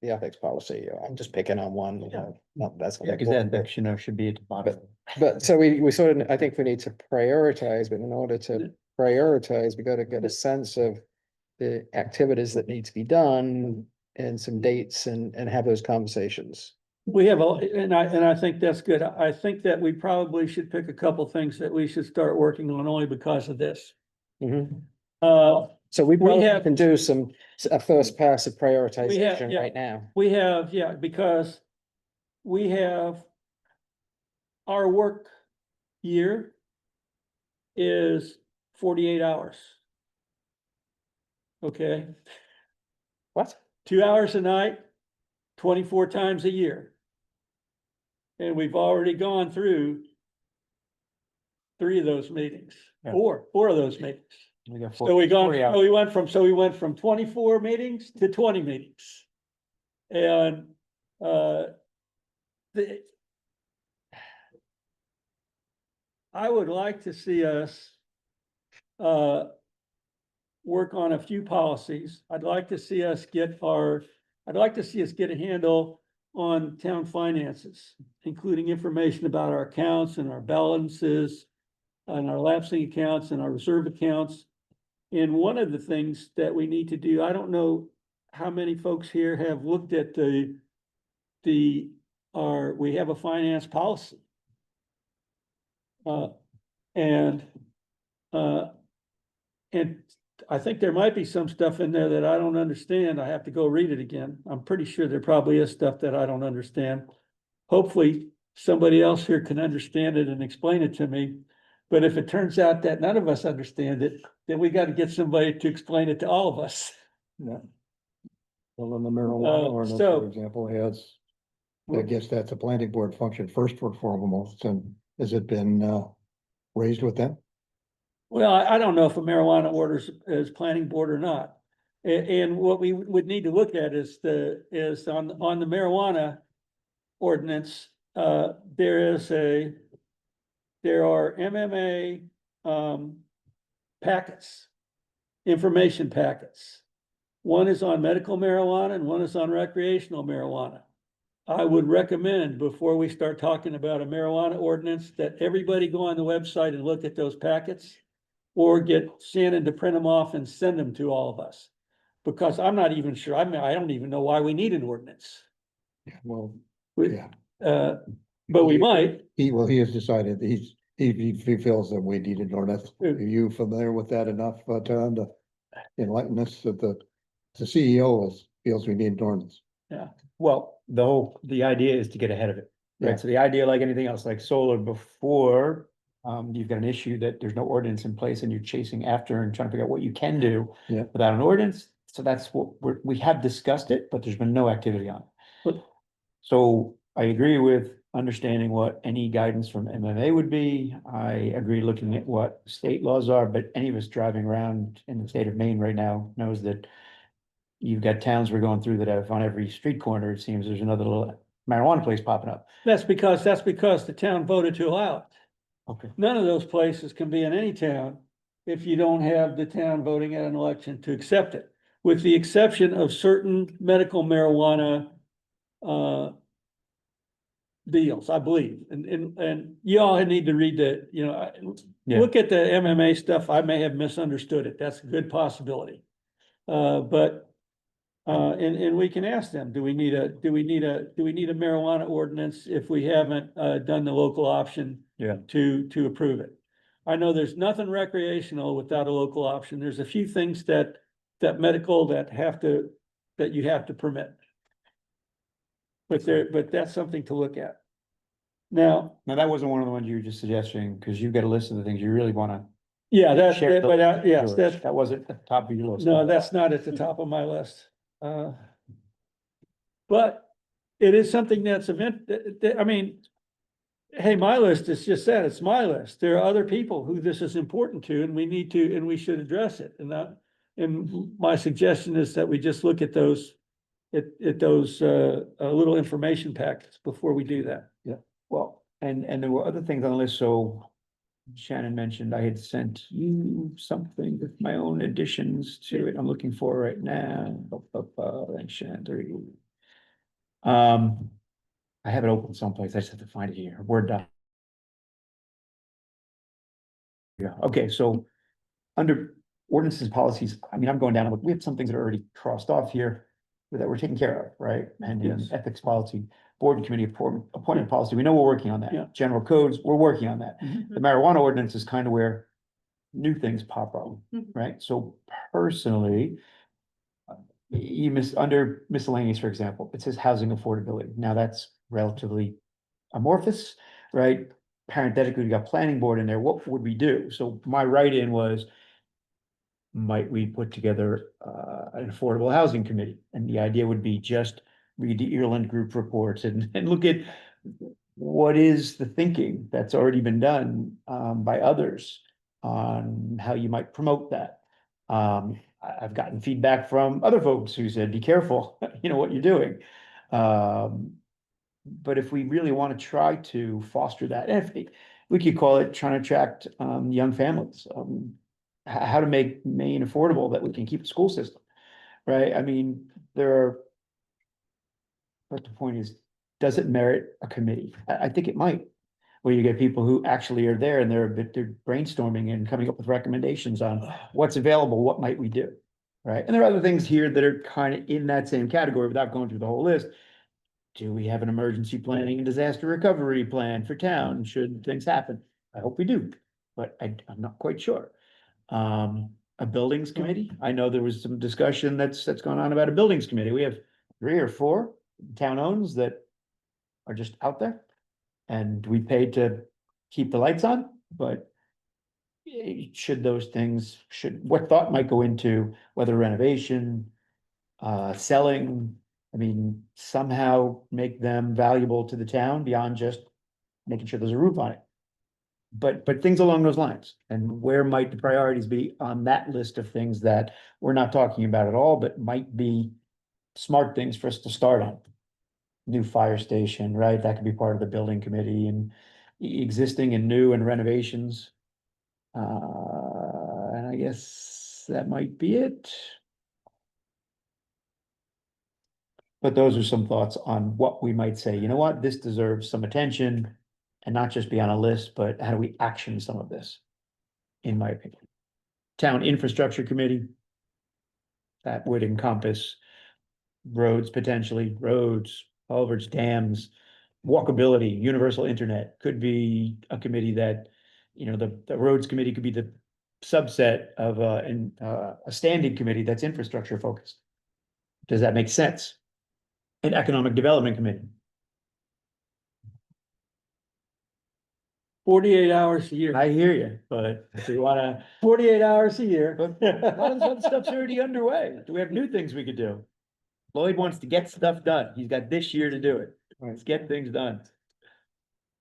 the ethics policy. I'm just picking on one, you know, that's. Yeah, cause that should be at the bottom. But so we sort of, I think we need to prioritize, but in order to prioritize, we gotta get a sense of the activities that need to be done and some dates and have those conversations. we have, and I think that's good. I think that we probably should pick a couple things that we should start working on only because of this. Mhm. So we probably have- can do a first pass of prioritization yeah. right now. we have, yeah, because we have our work year is 48 hours. Okay, What? 2 hours a night, 24 times a year. And we've already gone through 3 of those meetings, Yeah. four of those meetings. We got So we 40 hours. we went from 24 meetings to 20 meetings. And, I would like to see us, work on a few policies. I'd like to see us get a handle on town finances, including information about our accounts and our balances and our lapsing accounts and our reserve accounts. And one of the things that we need to do, I don't know how many folks here have looked at we have a finance policy. And I think there might be some stuff in there that I don't understand. I have to go read it again. I'm pretty sure there probably is stuff that I don't understand. Hopefully, somebody else here can understand it and explain it to me. But if it turns out that none of us understand it, then we got to get somebody to explain it to all of us. Yeah. Well, in the marijuana ordinance, so- for example, has, I guess that's a planning board function first for foremost, and has it been raised with them? Well, I don't know if a marijuana orders is planning board or not. And what we would need to look at is on the marijuana ordinance, there are MMA, packets, information packets. One is on medical marijuana and one is on recreational marijuana. I would recommend, before we start talking about a marijuana ordinance, that everybody go on the website and look at those packets. Or get Shannon to print them off and send them to all of us. Because I'm not even sure, I don't even know why we need an ordinance. Well, We- yeah, But we might. he has decided that he feels that we need an ordinance. Are you familiar with that enough, Tom, to enlighten us that the CEO feels we need an ordinance? Well, the idea is to get ahead of it, Yeah. right? So the idea, like anything else, like solar before, you've got an issue that there's no ordinance in place and you're chasing after and trying to figure out what you can do. Yeah. Without an ordinance, so that's what we have discussed it, but there's been no activity on it. But- So I agree with understanding what any guidance from MMA would be. I agree looking at what state laws are, but any of us driving around in the state of Maine right now knows that you've got towns we're going through that have on every street corner, it seems there's another little marijuana place popping up. That's because the town voted to allow it. Okay. None of those places can be in any town if you don't have the town voting at an election to accept it. With the exception of certain medical marijuana deals, I believe. And you all need to read Yeah. look at the MMA stuff. I may have misunderstood it. That's a good possibility. And we can ask them, do we need a marijuana ordinance if we haven't done the local option? Yeah. To approve it. I know there's nothing recreational without a local option. There's a few things that medical that you have to permit. But that's something to look at. Now, That wasn't one of the ones you were just suggesting, because you've got a list of the things you really wanna yeah, share. yes, That wasn't at the top of your list. no, that's not at the top of my list. But it is something that's I mean, hey, my list is just that, it's my list. There are other people who this is important to, and we should address it. And my suggestion is that we just look at those, little information packets before we do that. Well, and there were other things on the list, so Shannon mentioned I had sent you something with my own additions to it. I'm looking for right now. And Shannon, there you go. I have it open someplace. I just have to find it here. Word doc. Yeah, okay, so under ordinances and policies, I mean, I'm going down, and look, we have some things that are already crossed off here that we're taking care of, right? And in Yes. ethics policy, board and committee appointment policy, we know we're working on Yeah. that. General codes, we're working on that. Mhm. The marijuana ordinance is kind of where new things pop up, Mhm. right? So personally, under miscellaneous, for example, it says housing affordability. Now that's relatively amorphous, right? Parenthetically, we got planning board in there. What would we do? So my write-in was, might we put together an affordable housing committee? And the idea would be just read the Earland Group reports and look at what is the thinking that's already been done by others on how you might promote that. I've gotten feedback from other folks who said, be careful, you know what you're doing. But if we really want to try to foster that, and if we could call it trying to attract young families, how to make Maine affordable that we can keep a school system, right? I mean, but the point is, does it merit a committee? I think it might. Where you get people who actually are there and they're brainstorming and coming up with recommendations on what's available, what might we do, right? And there are other things here that are kind of in that same category without going through the whole list. Do we have an emergency planning and disaster recovery plan for town, should things happen? I hope we do, but I'm not quite sure. A buildings committee, I know there was some discussion that's gone on about a buildings committee. We have 3 or 4 town owns that are just out there. And we paid to keep the lights on, but should those things, what thought might go into whether renovation, selling, I mean, somehow make them valuable to the town beyond just making sure there's a roof on it. But things along those lines, and where might the priorities be on that list of things that we're not talking about at all, but might be smart things for us to start on? New fire station, right? That could be part of the building committee, and existing and new and renovations. And I guess that might be it. But those are some thoughts on what we might say, you know what, this deserves some attention, and not just be on a list, but how do we action some of this? In my opinion. Town infrastructure committee. That would encompass roads, potentially, roads, culverts, dams, walkability, universal internet. Could be a committee that, you know, the roads committee could be the subset of a standing committee that's infrastructure focused. Does that make sense? An economic development committee. 48 hours a year, I hear you, but if we wanna, 48 hours a year. but a lot of this other stuff's already underway. Do we have new things we could do? Lloyd wants to get stuff done. He's got this year to do it. Let's get things done.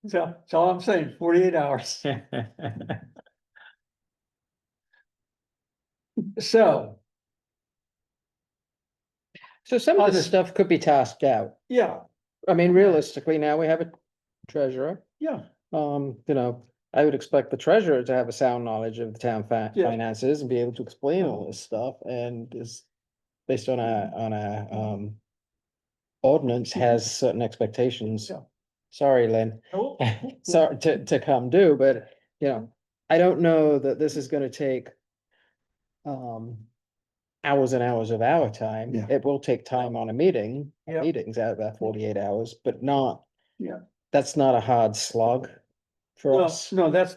So, that's all I'm saying, 48 hours. So. So some of I'll this just- stuff could be tasked out. Yeah, I mean, realistically, now we have a treasurer. yeah, You know, I would expect the treasurer to have a sound knowledge of the town Yeah. finances and be able to explain all this stuff and is based on a ordinance has certain expectations. Yeah. Sorry, Lynn. Oh, Sorry to come due, but you know, I don't know that this is gonna take hours and hours of our time. Yeah. It will take time on a meeting, Yeah. meetings out of that 48 hours, but not. Yeah. That's not a hard slog for no, us. no, that's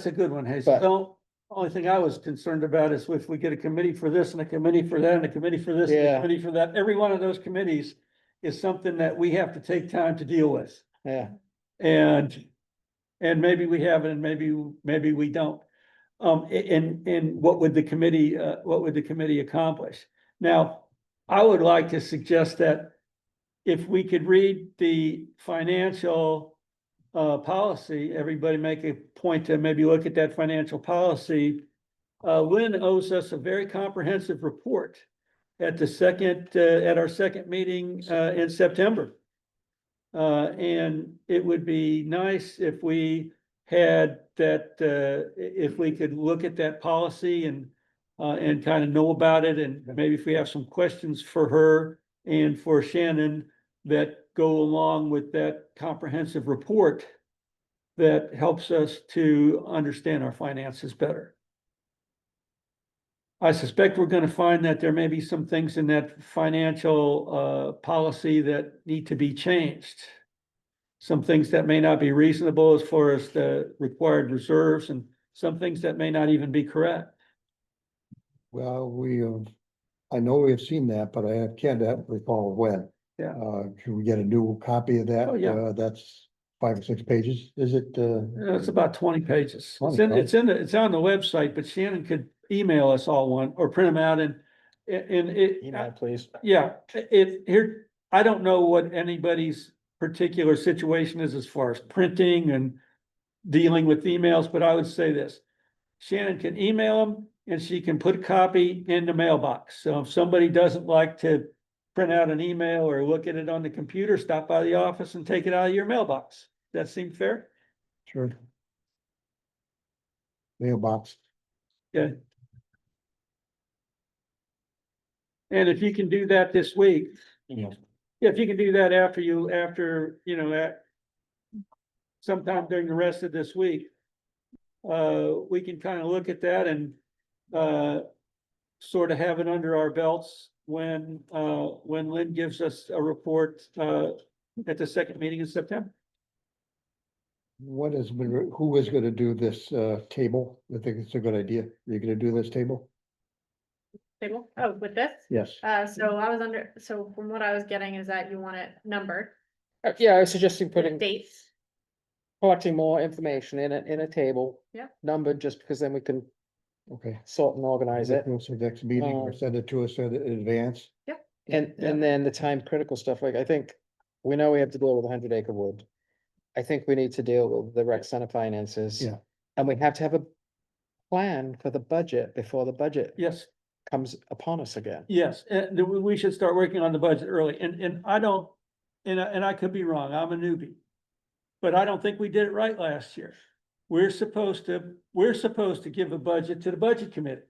a good one, Hazel. But- Don't, only thing I was concerned about is if we get a committee for this and a committee for that and a committee for this and a Yeah. committee for that, every one of those committees is something that we have to take time to deal with. Yeah, And maybe we have it and maybe we don't. And what would the committee accomplish? Now, I would like to suggest that if we could read the financial policy, everybody make a point to maybe look at that financial policy. Lynn owes us a very comprehensive report at our second meeting in September. And it would be nice if we had that, if we could look at that policy and kind of know about it, and maybe if we have some questions for her and for Shannon that go along with that comprehensive report that helps us to understand our finances better. I suspect we're gonna find that there may be some things in that financial policy that need to be changed. Some things that may not be reasonable as far as the required reserves, and some things that may not even be correct. Well, I know we have seen that, but I can't recall when. Yeah. Can we get a new copy of that? Oh, yeah. That's 5 or 6 pages, is it? It's about 20 pages. 20, It's on the website, but Shannon could email us all one or print them out and it. email, please. Yeah, I don't know what anybody's particular situation is as far as printing and dealing with emails, but I would say this. Shannon can email them and she can put a copy in the mailbox. So if somebody doesn't like to print out an email or look at it on the computer, stop by the office and take it out of your mailbox. That seem fair? Sure. Mailbox. Yeah. And if you can do that this week, Yeah. if you can do that after at sometime during the rest of this week, we can kind of look at that and, sort of have it under our belts when Lynn gives us a report, at the second meeting in September. Who is gonna do this table? I think it's a good idea. You're gonna do this table? Table, oh, with this? Yes. So from what I was getting is that you want it numbered, Yeah, I was suggesting with putting, dates. collecting more information in a table. Yeah. Numbered, just because then we can Okay. sort and organize it. So next meeting, or send it to us in advance. And then the time critical stuff, like I think, we know we have to deal with 100-acre wood. I think we need to deal with the rec center finances. Yeah. And we have to have a plan for the budget before the budget Yes, comes upon us again. yes, and we should start working on the budget early, and I don't, and I could be wrong, I'm a newbie. But I don't think we did it right last year. We're supposed to give a budget to the budget committee.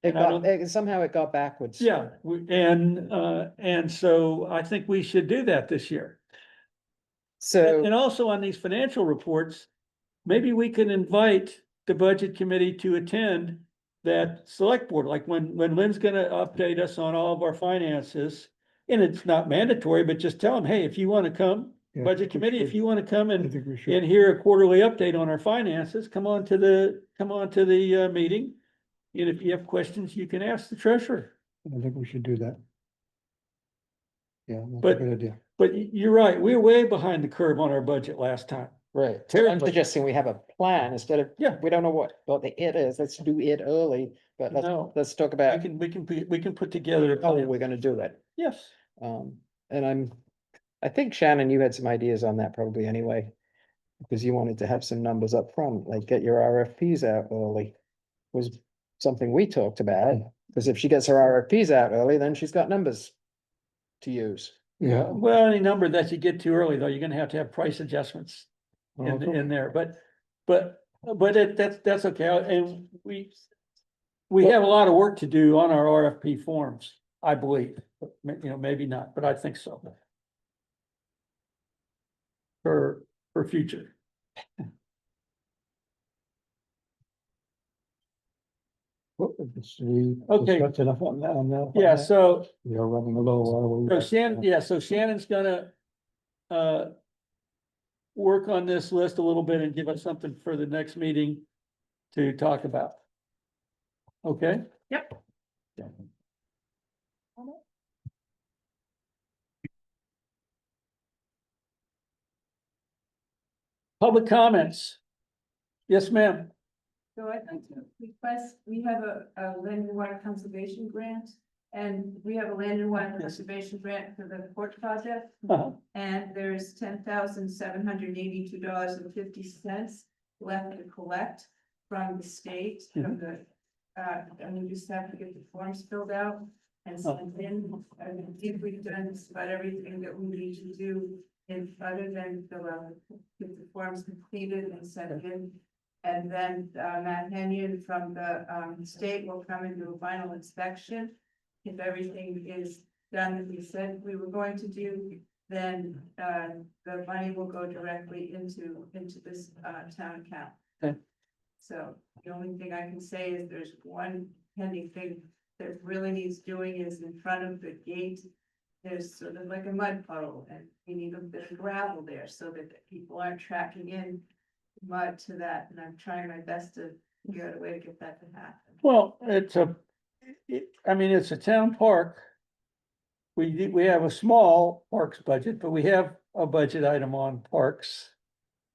It And I got, somehow it got backwards. Yeah, and so I think we should do that this year. So, And also on these financial reports, maybe we can invite the budget committee to attend that select board, like when Lynn's gonna update us on all of our finances. And it's not mandatory, but just tell them, hey, if you wanna come, Yeah, budget we committee, if should. you wanna come I and think we should. and hear a quarterly update on our finances, come on to the meeting. And if you have questions, you can ask the treasurer. I think we should do that. Yeah, that's a But- good idea. But you're right, we're way behind the curve on our budget last time. right, so I'm Terribly. suggesting we have a plan instead of, Yeah. we don't know what the it is, let's do it early, but No. let's talk We about can put together a how plan. we're gonna do it. Yes, And I think Shannon, you had some ideas on that probably anyway. Because you wanted to have some numbers up front, like get your RFPs out early, was something we talked about. Because if she gets her RFPs out early, then she's got numbers to use. Yeah. Well, any number that you get too early, though, you're gonna have to have price adjustments in there, but that's okay, and we have a lot of work to do on our RFP forms, I believe, maybe not, but I think so. For future. Okay. That's enough on that, Yeah, so, We are running a little. so Shannon's gonna, work on this list a little bit and give us something for the next meeting to talk about. Okay? Yep. Public comments. Yes, ma'am. So I'd like to request, we have a land and water conservation grant. And we have a land and water conservation grant for the port project. Uh-huh. And there's $10,782.50 left to collect from the state, from the, and we just have to get the forms filled out and sent in. I think we've done just about everything that we need to do in, other than fill out, get the forms completed and sent in. And then, Matt Henyon from the, state will come and do a final inspection. If everything is done that we said we were going to do, then, the money will go directly into this, town account. Okay. So the only thing I can say is there's one pending thing that really needs doing is in front of the gate. There's sort of like a mud puddle and we need a bit of gravel there so that people aren't tracking in mud to that. And I'm trying my best to figure out a way to get that to happen. Well, it's a town park. We have a small parks budget, but we have a budget item on parks.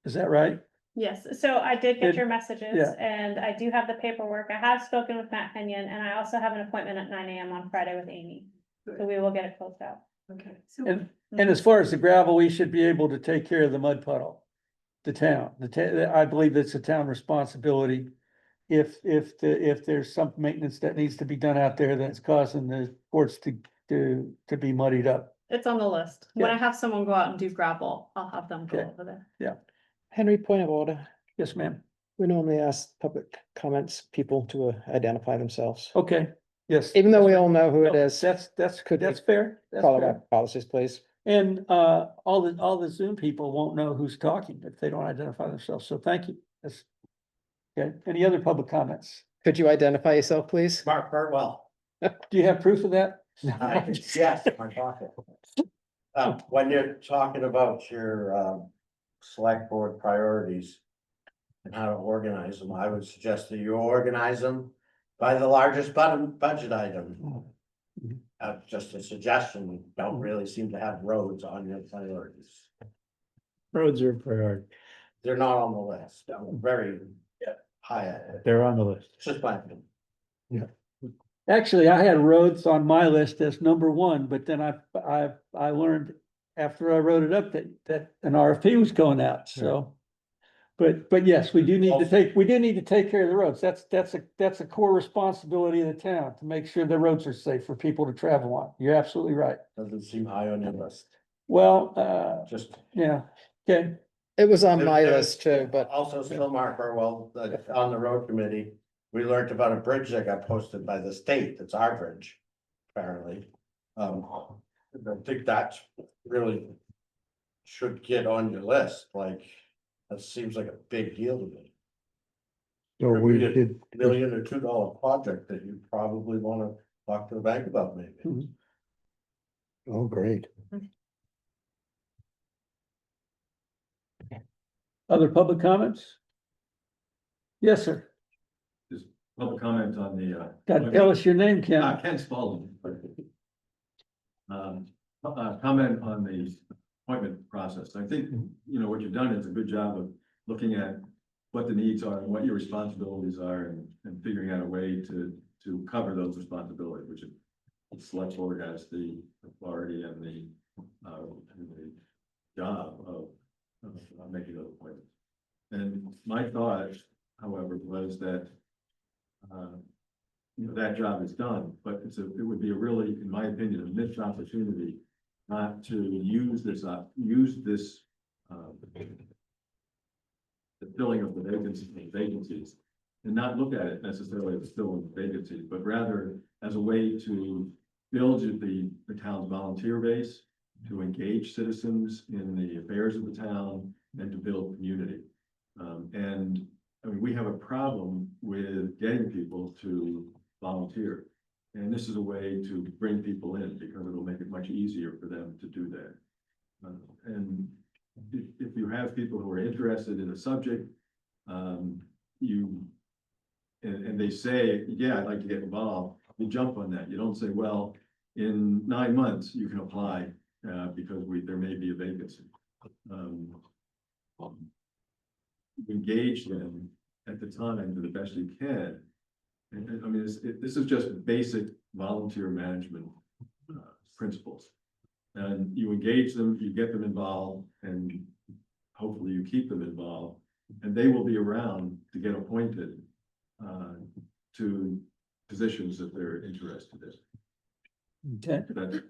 Is that right? Yes, so I did get Did- your messages yeah. and I do have the paperwork. I have spoken with Matt Henyon and I also have an appointment at 9 AM on Friday with Amy. So we will get it closed out. Okay, so. And as far as the gravel, we should be able to take care of the mud puddle. The town, I believe it's a town responsibility. If there's some maintenance that needs to be done out there that's causing the courts to be muddied up. It's on the list. When Yeah. I have someone go out and do gravel, I'll have them go Okay. over there. Henry, point of order. Yes, ma'am. We normally ask public comments, people to identify themselves. Okay, yes. Even though we all know who it No, is, That's Could we fair. That's follow fair. our policies, please. And all the Zoom people won't know who's talking if they don't identify themselves. So thank you. That's okay. Any other public comments? Could you identify yourself, please? Mark Burwell. Do you have proof of that? Yes, I'm talking. When you're talking about your, select board priorities and how to organize them, I would suggest that you organize them by the largest budget item. Just a suggestion, don't really seem to have roads on your priorities. Roads are a priority. They're not on the list, I'm very high at it, They're on the list. it's just my opinion. Actually, I had roads on my list as number one, but then I learned after I wrote it up that an RFP was going out, so. But yes, we do need to take care of the roads. That's a core responsibility of the town to make sure the roads are safe for people to travel on. You're absolutely right. Doesn't seem high on your list, Well, just. yeah, okay, It was on my There- list too, but Also, still Mark Burwell, on the road committee, we learned about a bridge that got posted by the state, it's our bridge, apparently. I think that's really should get on your list, like, that seems like a big deal to me. So we did, $1 or $2 project that you probably wanna talk to the bank about maybe. Mhm. oh, great. other public comments? Yes, sir. Public comment on the, God, tell us your name, Ken. Ken Spalding. Comment on the appointment process. I think, what you've done is a good job of looking at what the needs are and what your responsibilities are and figuring out a way to cover those responsibilities, which is the select board has the authority and the job of making those appointments. And my thought, however, was that that job is done, but it would be a really, in my opinion, a missed opportunity not to use this, the filling of the vacancies, and not look at it necessarily as filling vacancies, but rather as a way to build the town's volunteer base, to engage citizens in the affairs of the town, and to build community. And I mean, we have a problem with getting people to volunteer. And this is a way to bring people in because it'll make it much easier for them to do that. And if you have people who are interested in a subject, and they say, yeah, I'd like to get involved, you jump on that. You don't say, well, in 9 months, you can apply, because there may be a vacancy. Engage them at the time to the best you can. And I mean, this is just basic volunteer management principles. And you engage them, you get them involved, and hopefully you keep them involved, and they will be around to get appointed to positions that they're interested in. Okay, That's-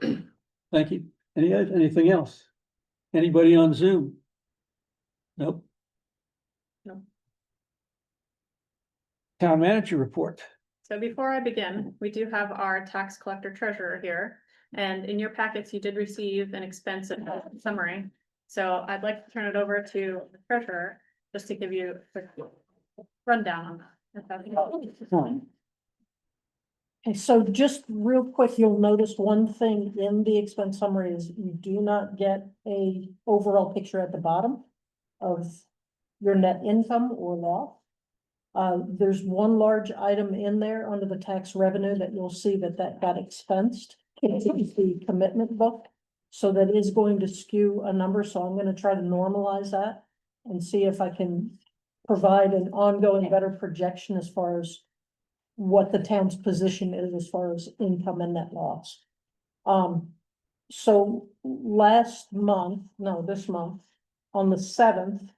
thank you. Anything else? Anybody on Zoom? Nope. No. Town manager report. So before I begin, we do have our tax collector treasurer here. And in your packets, you did receive an expense summary. So I'd like to turn it over to the treasurer, just to give you a quick rundown on that. if that's okay. Okay, so just real quick, you'll notice one thing in the expense summary is you do not get a overall picture at the bottom of your net income or loss. There's one large item in there under the tax revenue that you'll see that got expensed. It's the commitment book. So that is going to skew a number, so I'm gonna try to normalize that and see if I can provide an ongoing better projection as far as what the town's position is as far as income and net loss. So this month, on the 7th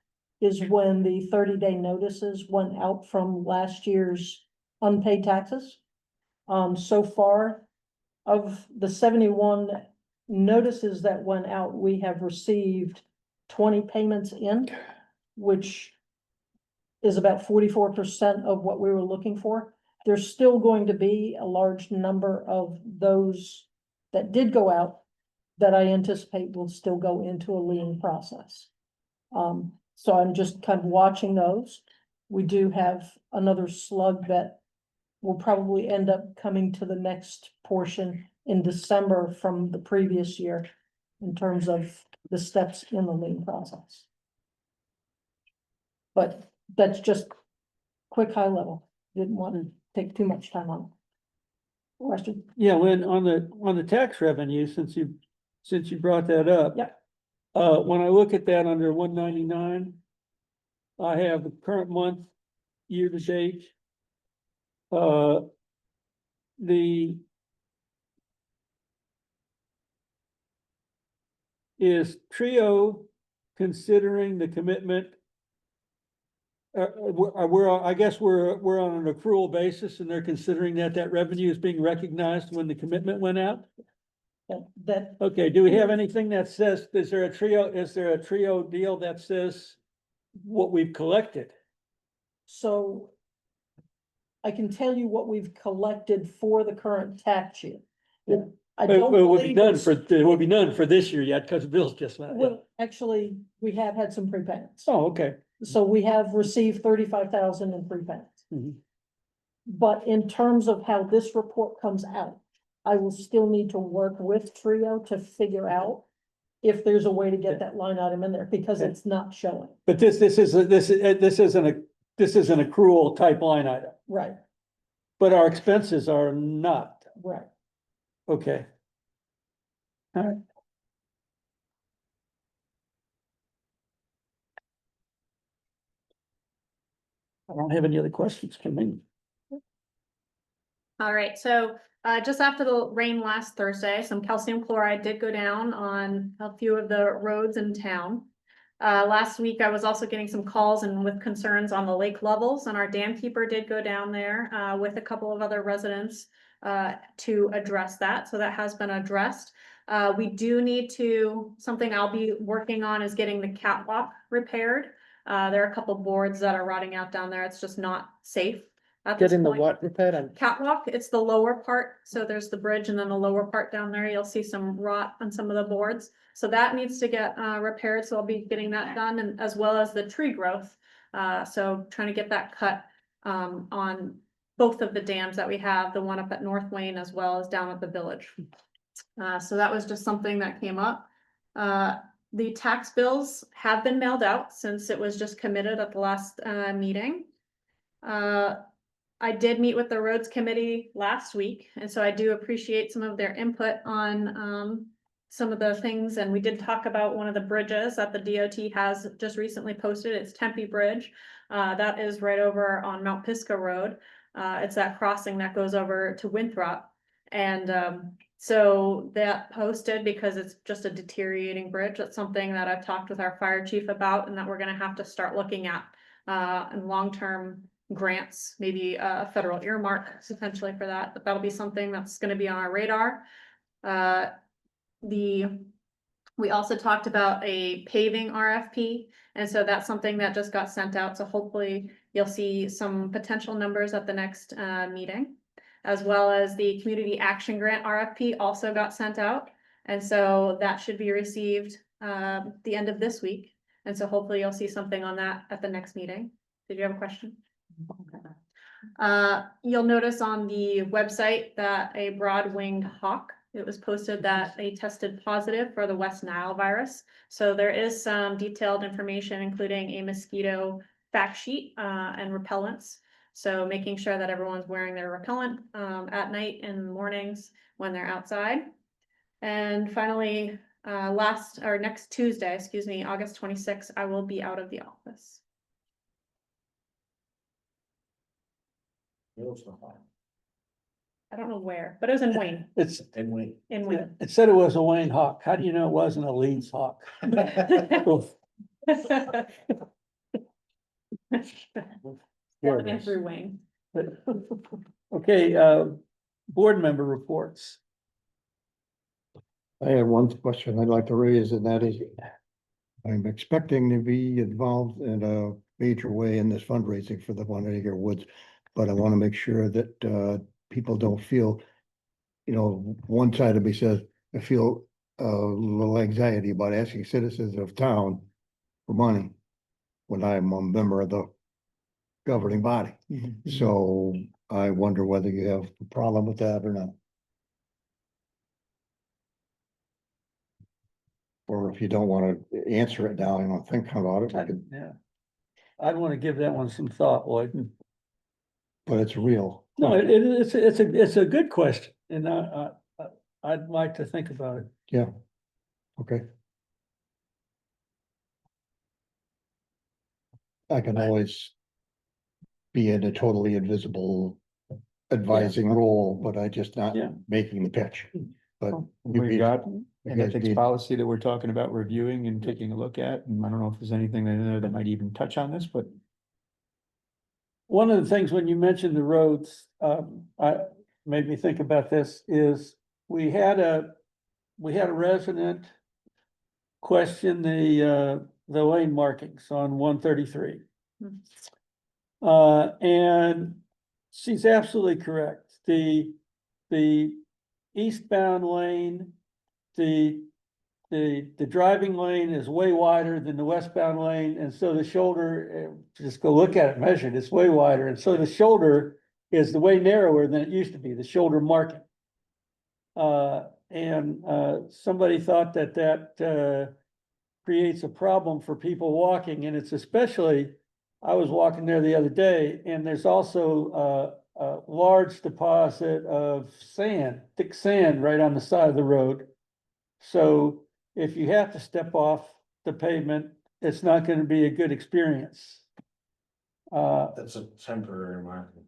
is when the 30-day notices went out from last year's unpaid taxes. So far, of the 71 notices that went out, we have received 20 payments in, which is about 44% of what we were looking for. There's still going to be a large number of those that did go out that I anticipate will still go into a lien process. So I'm just kind of watching those. We do have another slug that will probably end up coming to the next portion in December from the previous year in terms of the steps in the lien process. But that's just quick high level. Didn't want to take too much time on it. Question? Yeah, when on the tax revenue, since you brought that up. Yeah. When I look at that under 199, I have the current month, year to date. Is Trio considering the commitment? I guess we're on an accrual basis and they're considering that revenue is being recognized when the commitment went out? That Okay, do we have anything that says, is there a Trio deal that says what we've collected? So I can tell you what we've collected for the current tax year. Yeah. I It don't will be believe done it's- there will be none for this year yet, because Bill's just not. Well, actually, we have had some prepayments. Oh, okay. So we have received 35,000 in prepayments. Mhm. But in terms of how this report comes out, I will still need to work with Trio to figure out if there's a way to get that line item in there, because Okay. it's not showing. But this isn't an accrual type line item, Right, but our expenses are not. right. Okay. All right. I don't have any other questions coming. All right, so just after the rain last Thursday, some calcium chloride did go down on a few of the roads in town. Last week I was also getting some calls and with concerns on the lake levels, and our dam keeper did go down there, with a couple of other residents, to address that. So that has been addressed. We do need to, something I'll be working on is getting the catwalk repaired. There are a couple boards that are rotting out down there. It's just not safe at this Getting the point. what repaired and Catwalk, it's the lower part, so there's the bridge and then the lower part down there, you'll see some rot on some of the boards. So that needs to get repaired, so I'll be getting that done, and as well as the tree growth. So trying to get that cut on both of the dams that we have, the one up at North Wayne as well as down at the village. So that was just something that came up. The tax bills have been mailed out since it was just committed at the last meeting. I did meet with the roads committee last week, and so I do appreciate some of their input on some of the things, and we did talk about one of the bridges that the DOT has just recently posted. It's Tempe Bridge. That is right over on Mount Pisgah Road. It's that crossing that goes over to Winthrop. And so that posted because it's just a deteriorating bridge. That's something that I've talked with our fire chief about, and that we're gonna have to start looking at in long-term grants, maybe a federal earmark potentially for that, but that'll be something that's gonna be on our radar. We also talked about a paving RFP, and so that's something that just got sent out, so hopefully you'll see some potential numbers at the next meeting. As well as the community action grant RFP also got sent out, and so that should be received the end of this week. And so hopefully you'll see something on that at the next meeting. Did you have a question? You'll notice on the website that a broad-winged hawk, it was posted that they tested positive for the West Nile virus. So there is some detailed information, including a mosquito fact sheet and repellents. So making sure that everyone's wearing their repellent at night and mornings when they're outside. And finally, next Tuesday, excuse me, August 26th, I will be out of the office. I don't know where, but it was in Wayne, It's, And we. in Wayne. it said it was a Wayne Hawk. How do you know it wasn't a Leeds Hawk? Walking through Wayne. Okay, board member reports. I have one question I'd like to raise, and that is, I'm expecting to be involved in a major way in this fundraising for the One Acre Woods. But I want to make sure that people don't feel, one side of me says, I feel a little anxiety about asking citizens of town for money when I'm a member of the governing body. So I wonder whether you have a problem with that or not. Or if you don't want to answer it now and think about it, we could- Yeah. I'd want to give that one some thought, Lloyd. but it's real. No, it's a good question, and I'd like to think about it. Yeah. Okay. I can always be in a totally invisible advising role, but I just not Yeah. making the pitch. But We've got you an guys ethics need- policy that we're talking about reviewing and taking a look at, and I don't know if there's anything in there that might even touch on this, but. One of the things when you mentioned the roads, made me think about this is we had a resident question the lane markings on 133. And she's absolutely correct. The eastbound lane, the driving lane is way wider than the westbound lane, and so the shoulder, just go look at it, measure it, it's way wider, and so the shoulder is the way narrower than it used to be, the shoulder marking. Somebody thought that creates a problem for people walking, and it's especially, I was walking there the other day, and there's also a large deposit of sand, thick sand right on the side of the road. So if you have to step off the pavement, it's not gonna be a good experience. That's a temporary market.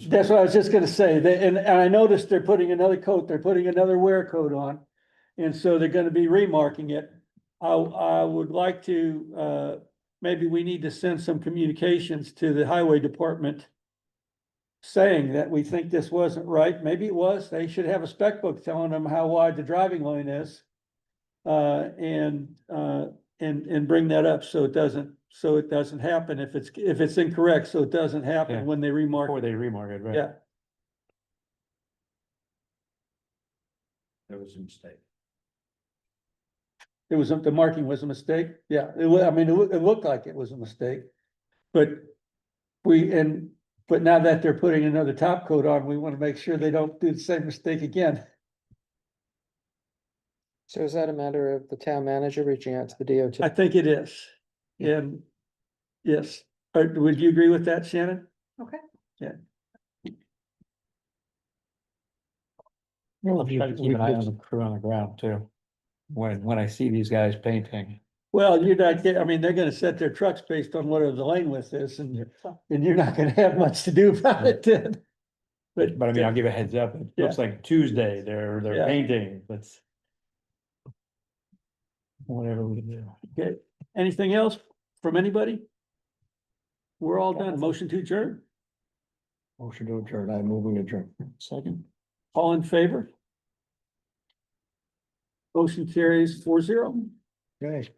That's what I was just gonna say, and I noticed they're putting another wear coat on. And so they're gonna be remarking it. I would like to, maybe we need to send some communications to the highway department saying that we think this wasn't right. Maybe it was. They should have a spec book telling them how wide the driving lane is. And bring that up so it doesn't happen if it's incorrect, so it doesn't Yeah. happen when they remark. Before they remark it, right? Yeah, There was a mistake. the marking was a mistake. Yeah, I mean, it looked like it was a mistake. But but now that they're putting another top coat on, we want to make sure they don't do the same mistake again. So is that a matter of the town manager reaching out to the DOT? I think it is. And yes, would you agree with that, Shannon? Okay. Well, try to keep an eye on the crew on the ground too. When I see these guys painting. Well, you're not getting, I mean, they're gonna set their trucks based on whatever the lane width is, and you're not gonna have much to do about it then. But I mean, I'll give a heads up. It looks like Tuesday, they're Yeah. painting, let's. Whatever we can do. Okay, anything else from anybody? We're all done. Motion to adjourn. Motion to adjourn, I'm moving adjourn. Second. All in favor? Motion carries 4-0. Okay.